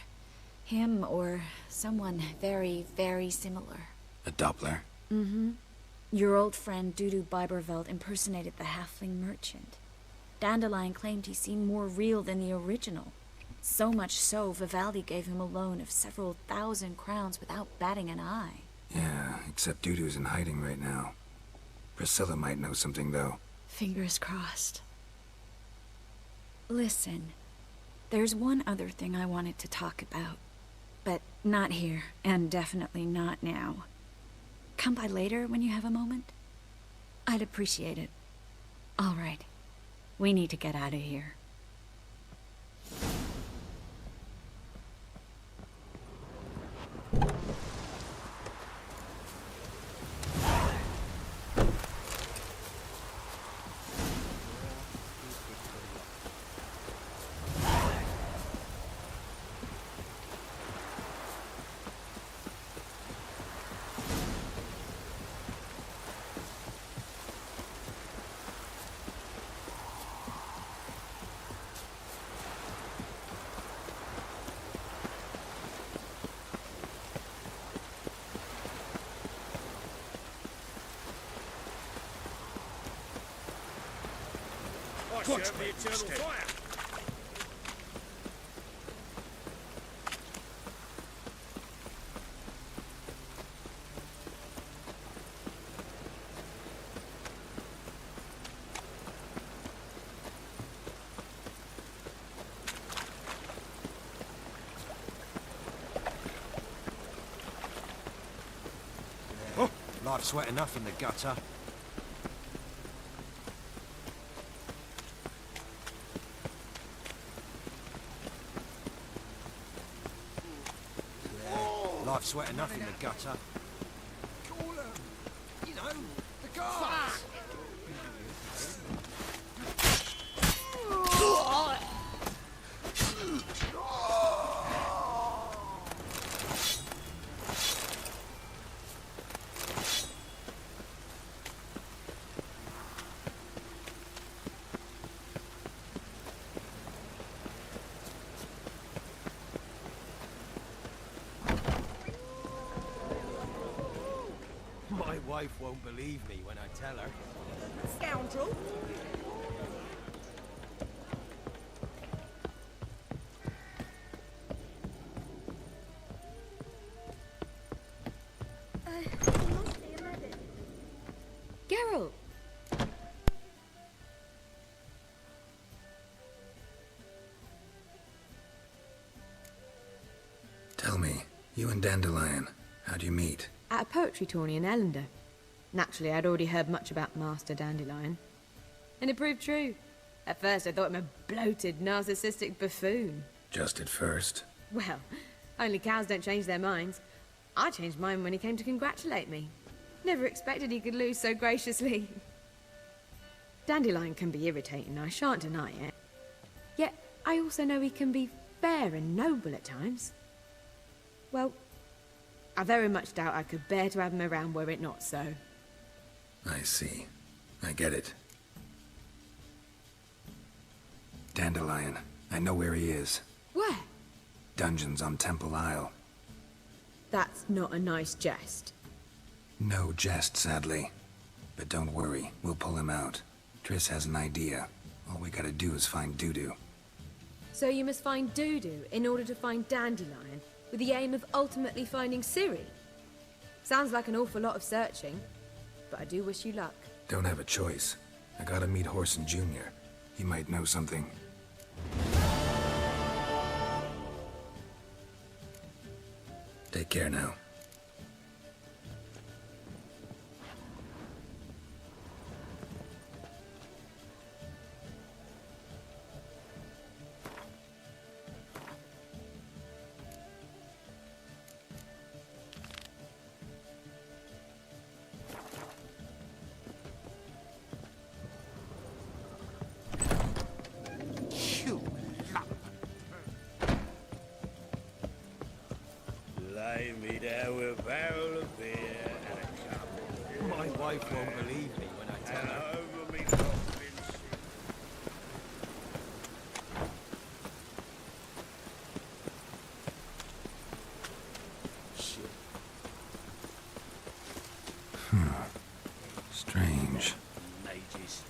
Him or someone very, very similar. A Doppler? Mm-hmm. Your old friend Dudu Biberveld impersonated the halfling merchant. Dandelion claimed he seemed more real than the original. So much so, Vivaldi gave him a loan of several thousand crowns without batting an eye. Yeah, except Dudu's in hiding right now. Priscilla might know something, though. Fingers crossed. Listen, there's one other thing I wanted to talk about. But not here, and definitely not now. Come by later when you have a moment? I'd appreciate it. All right. We need to get out of here. Watch the eternal fire. Life's wet enough in the gutter. Life's wet enough in the gutter. You know, the guards! My wife won't believe me when I tell her. Scoundrel! Geralt! Tell me, you and Dandelion, how'd you meet? At a poetry tourney in Ellender. Naturally, I'd already heard much about Master Dandelion. And it proved true. At first, I thought him a bloated, narcissistic buffoon. Just at first. Well, only cows don't change their minds. I changed mine when he came to congratulate me. Never expected he could lose so graciously. Dandelion can be irritating, I shan't deny it. Yet, I also know he can be fair and noble at times. Well, I very much doubt I could bear to have him around were it not so. I see. I get it. Dandelion. I know where he is. Where? Dungeons on Temple Isle. That's not a nice jest. No jest, sadly. But don't worry, we'll pull him out. Triss has an idea. All we gotta do is find Dudu. So you must find Dudu in order to find Dandelion, with the aim of ultimately finding Ciri. Sounds like an awful lot of searching, but I do wish you luck. Don't have a choice. I gotta meet Horson Jr. He might know something. Take care now. Lay me down with a barrel of beer and a cup of beer. My wife won't believe me when I tell her. Over me coffin Shit. Strange. mages.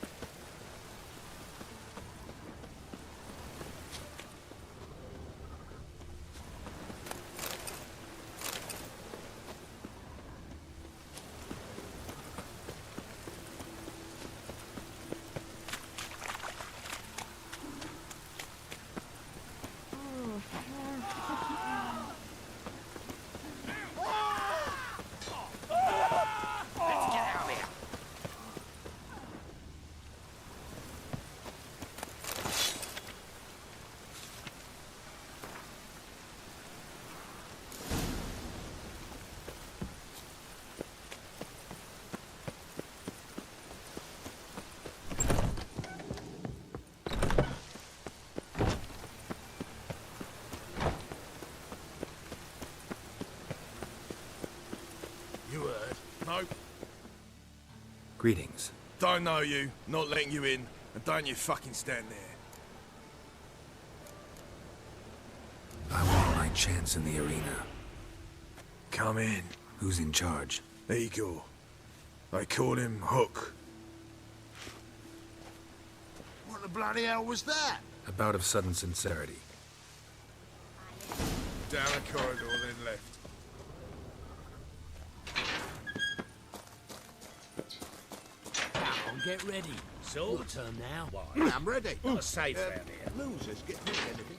You heard? No. Greetings. Don't know you, not letting you in, and don't you fucking stand there. I want my chance in the arena. Come in. Who's in charge? Igor. They call him Hook. What the bloody hell was that? A bout of sudden sincerity. Down the corridor, then left. Come on, get ready. So? Your turn now. I'm ready. Not safe round here. Losers get me anything.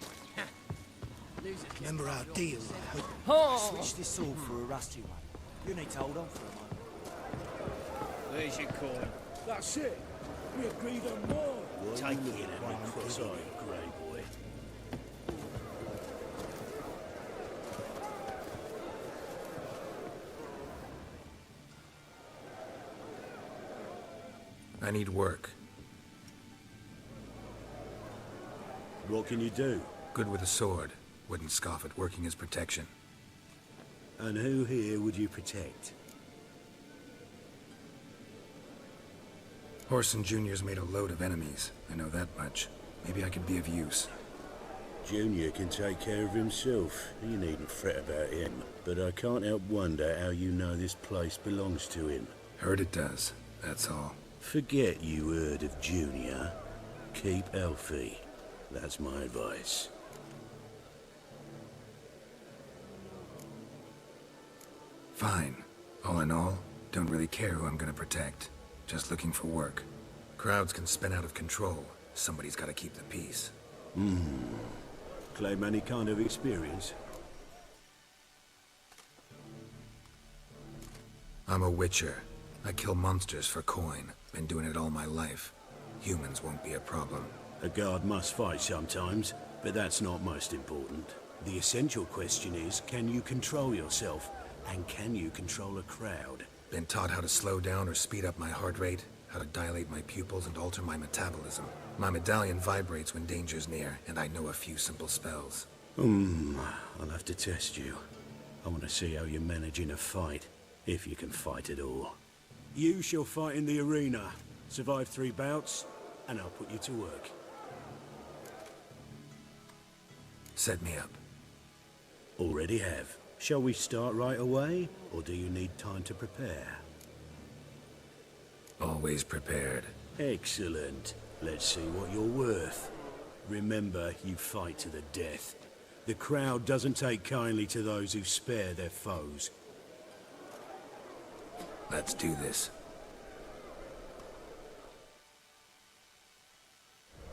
Remember our deal? Switch this sword for a rusty one. You need to hold on for a moment. There's your coin. That's it. We agreed on more. Take it and cross-eyed, grey boy. I need work. What can you do? Good with a sword. Wouldn't scoff at working as protection. And who here would you protect? Horson Jr.'s made a load of enemies. I know that much. Maybe I could be of use. Junior can take care of himself. You needn't fret about him. But I can't help wonder how you know this place belongs to him. Heard it does. That's all. Forget you heard of Junior. Keep healthy. That's my advice. Fine. All in all, don't really care who I'm gonna protect. Just looking for work. Crowds can spin out of control. Somebody's gotta keep the peace. Claim any kind of experience? I'm a witcher. I kill monsters for coin. Been doing it all my life. Humans won't be a problem. A guard must fight sometimes, but that's not most important. The essential question is, can you control yourself? And can you control a crowd? Been taught how to slow down or speed up my heart rate, how to dilate my pupils and alter my metabolism. My medallion vibrates when danger's near, and I know a few simple spells. I'll have to test you. I want to see how you manage in a fight, if you can fight at all. You shall fight in the arena. Survive 3 bouts, and I'll put you to work. Set me up. Already have. Shall we start right away, or do you need time to prepare? Always prepared. Excellent. Let's see what you're worth. Remember, you fight to the death. The crowd doesn't take kindly to those who spare their foes. Let's do this.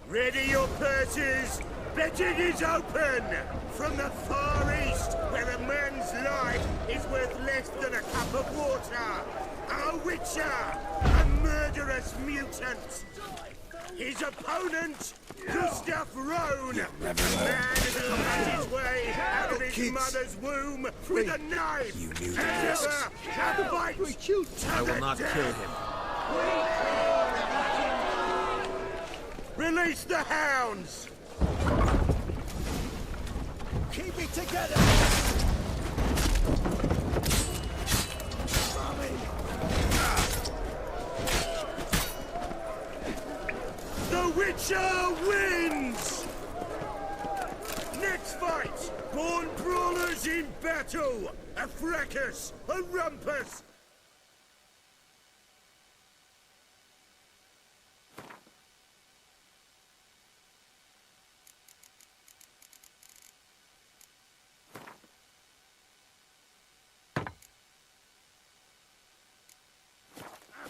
Ready your purses! Betting is open! From the Far East, where a man's life is worth less than a cup of water! A witcher! A murderous mutant! His opponent, Gustav Rohn! Man who had his way out of his mother's womb with a knife! You knew and this. never a fight to I will not the kill death. him. Release the hounds! Keep it together! The Witcher wins! Next fight! Born brawlers in battle! A fracas! A rumpus!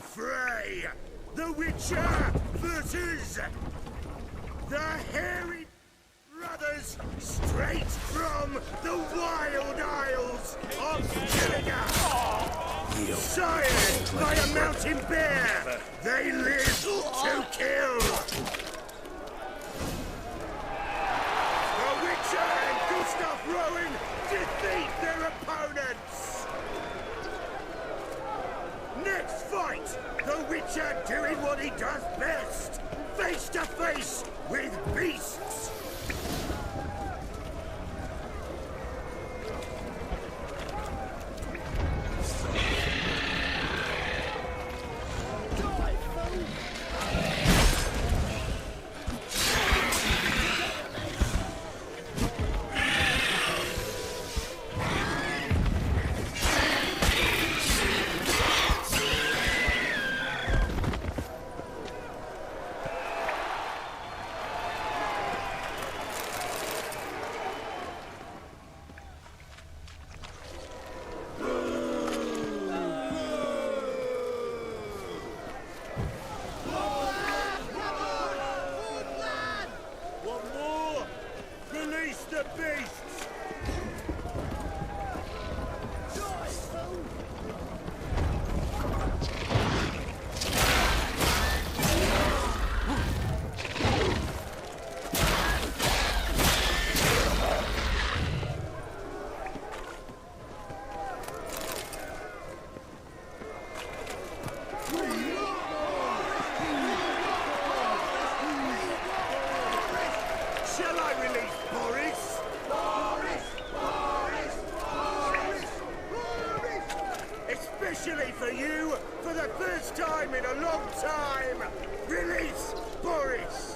Fray! The Witcher versus the Hairy Brothers, straight from the Wild Isles of Telugu. Sired by a mountain bear, they live to kill. The Witcher and Gustav Rowan defeat their opponents. Next fight, the Witcher doing what he does best, face to face with beasts. beasts! Shall I release Boris? Especially for you, for the first time in a long time! Release Boris!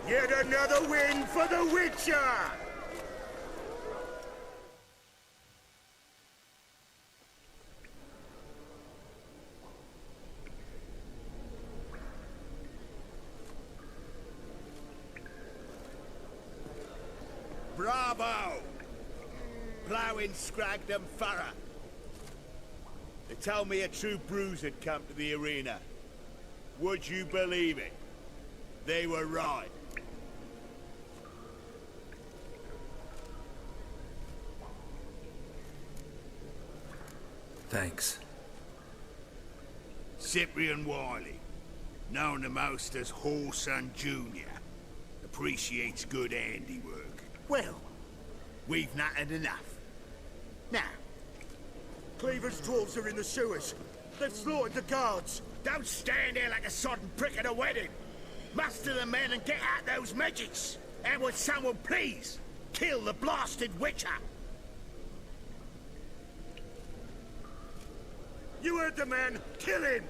Yet another win for the Witcher! Bravo! Ploughing Scragdom Thorough. They tell me a true bruise had come to the arena. Would you believe it? They were right. Thanks. Cyprian Wiley, known to most as Whoreson Jr., appreciates good handiwork. Well, we've not had enough. Now, Cleaver's dwarves are in the sewers. They've slaughtered the guards. Don't stand there like a sodden prick at a wedding. Muster the men and get out those midgets. And would someone please kill the blasted Witcher? You heard the man. Kill him!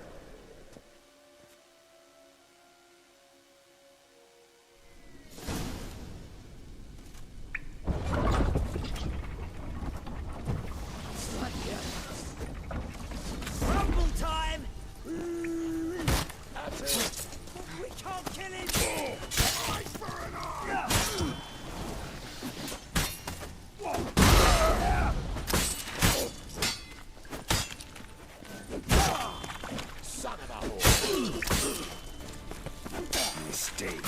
Rumble time! That's it. We can't kill him! Eye for an eye! Son of a whore! Mistake.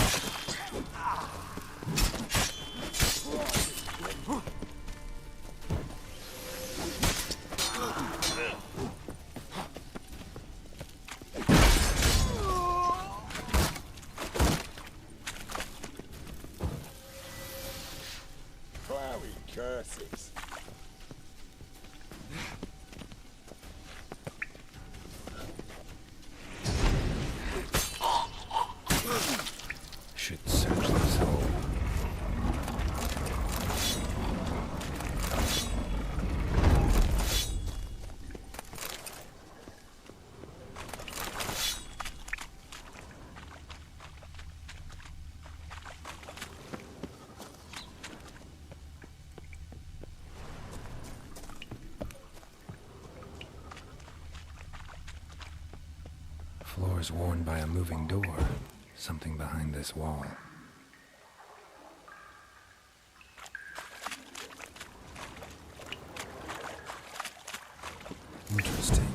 Clowy curses. Should search this hole. Floor's worn by a moving door. Something behind this wall. Interesting.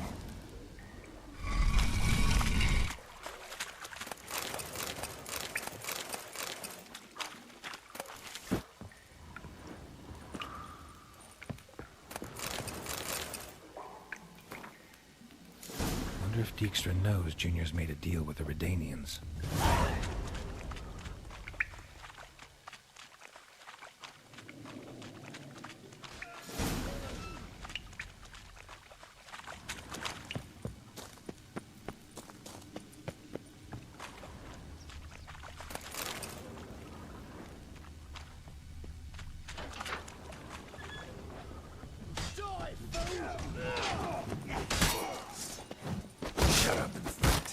Wonder if Dijkstra knows Junior's made a deal with the Redanians. Shut up and fight.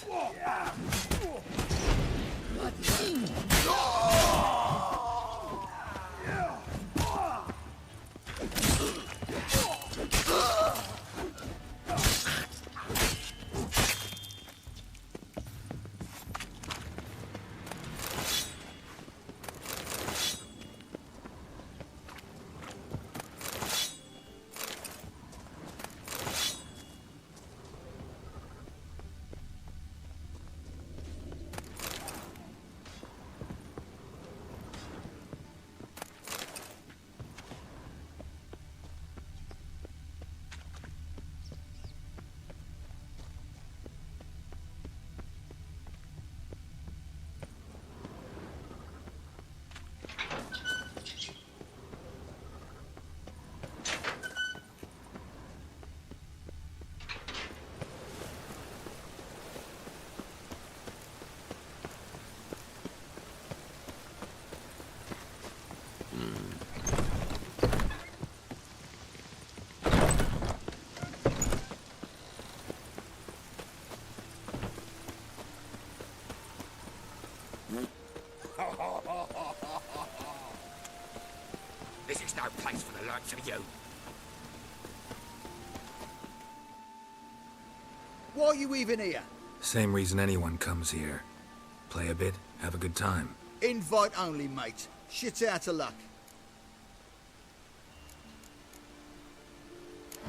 place for the likes of you. Why are you even here? Same reason anyone comes here. Play a bit, have a good time. Invite only, mate. Shit out of luck.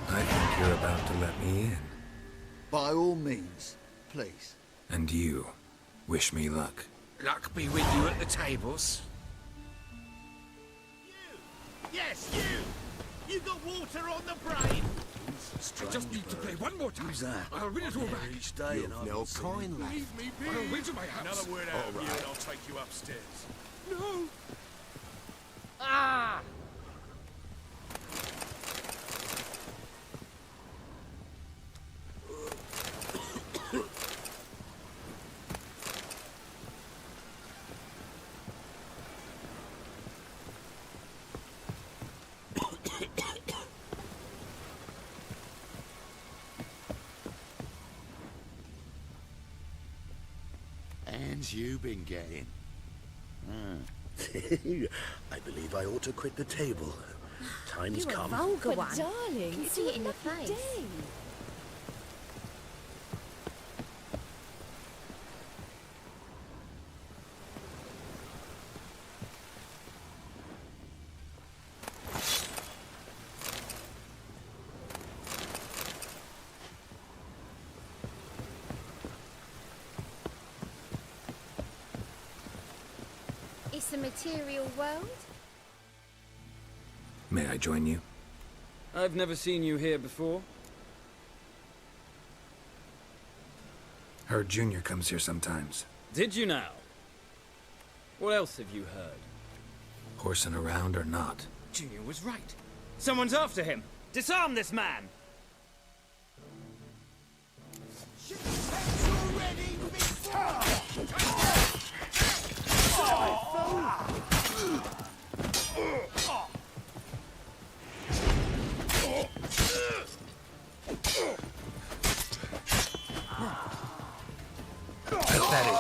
I think you're about to let me in. By all means, please. And you, wish me luck. Luck be with you at the tables. Yes, you! You got water on the brain! I just need to play one more time. Who's that? I'll win it all back. Each day and I've No coin left. Leave me be! I'll win to my house. Another word out of you and I'll take you upstairs. No! Ah! And you been getting? I believe I ought to quit the table. Time's You a come. vulgar But one. darling, Can you it's see it in a your lovely face? day. It's a material world. May I join you? I've never seen you here before. Heard Junior comes here sometimes. Did you now? What else have you heard? Horsing around or not. Junior was right. Someone's after him. Disarm this man! Pathetic.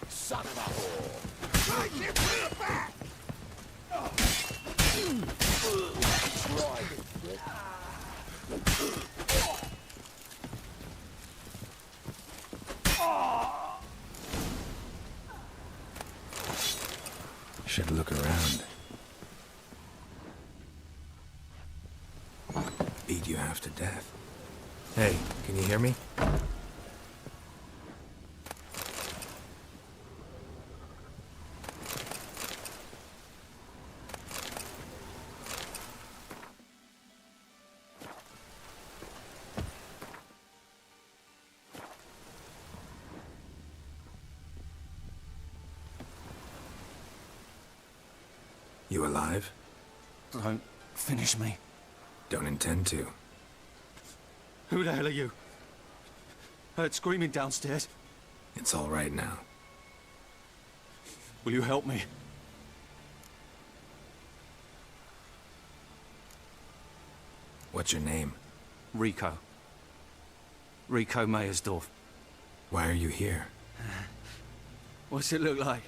Son of a whore! Right, you bring it back! Should look around. Beat you half to death. Hey, can you hear me? You alive? Don't finish me. Don't intend to. Who the hell are you? Heard screaming downstairs. It's all right now. Will you help me? What's your name? Rico. Rico Meyersdorf. Why are you here? What's it look like?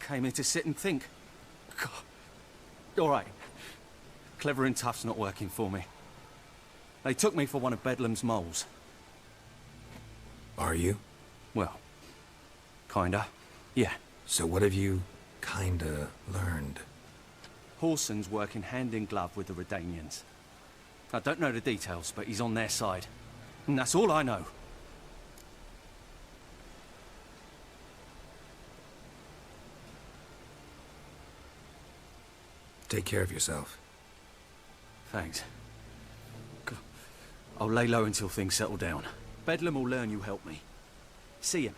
Came here to sit and think. God. All right. Clever and tough's not working for me. They took me for one of Bedlam's moles. Are you? Well, kinda. Yeah. So what have you kinda learned? Horson's working hand in glove with the Redanians. I don't know the details, but he's on their side. And that's all I know. Take care of yourself. Thanks. I'll lay low until things settle down. Bedlam will learn you helped me. See him.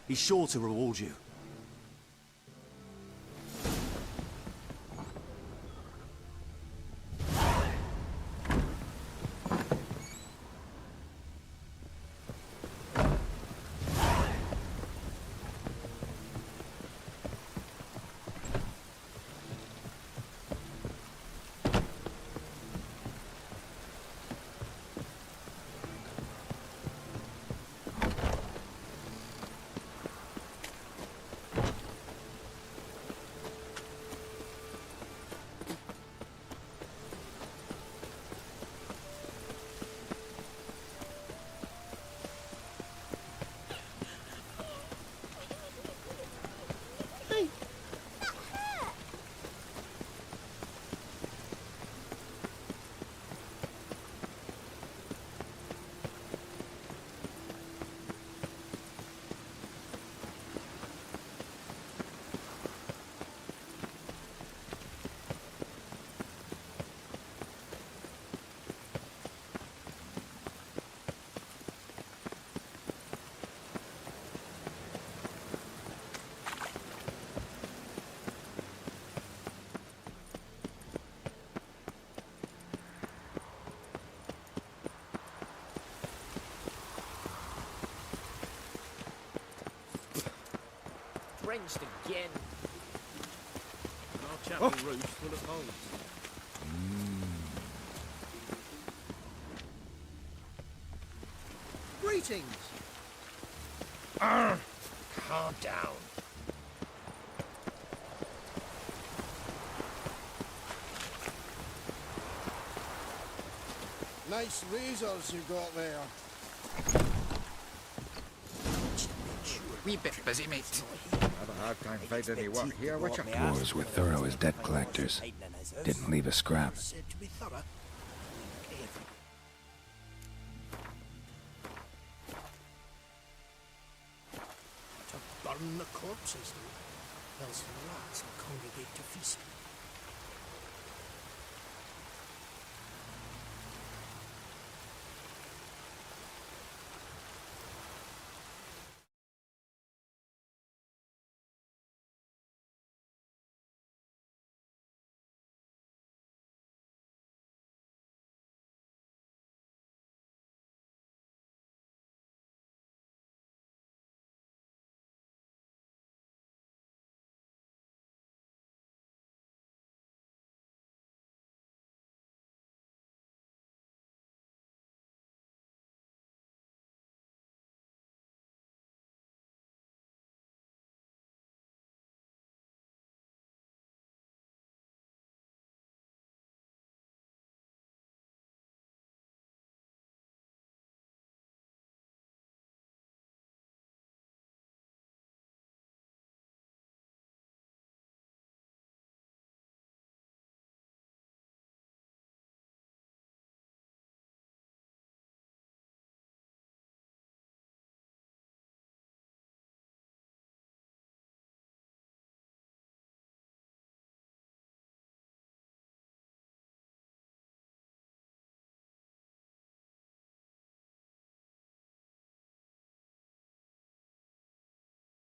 He's sure to reward you. Drenched again. Our chapel roof's full of holes. Greetings. Calm down. Nice razors you got there. We bit busy, mate. Have a hard time finding any work here, which Dwarves were thorough as debt collectors. Didn't leave a scrap. Said to be thorough. To burn the corpses, though. Else the rats will congregate to feast.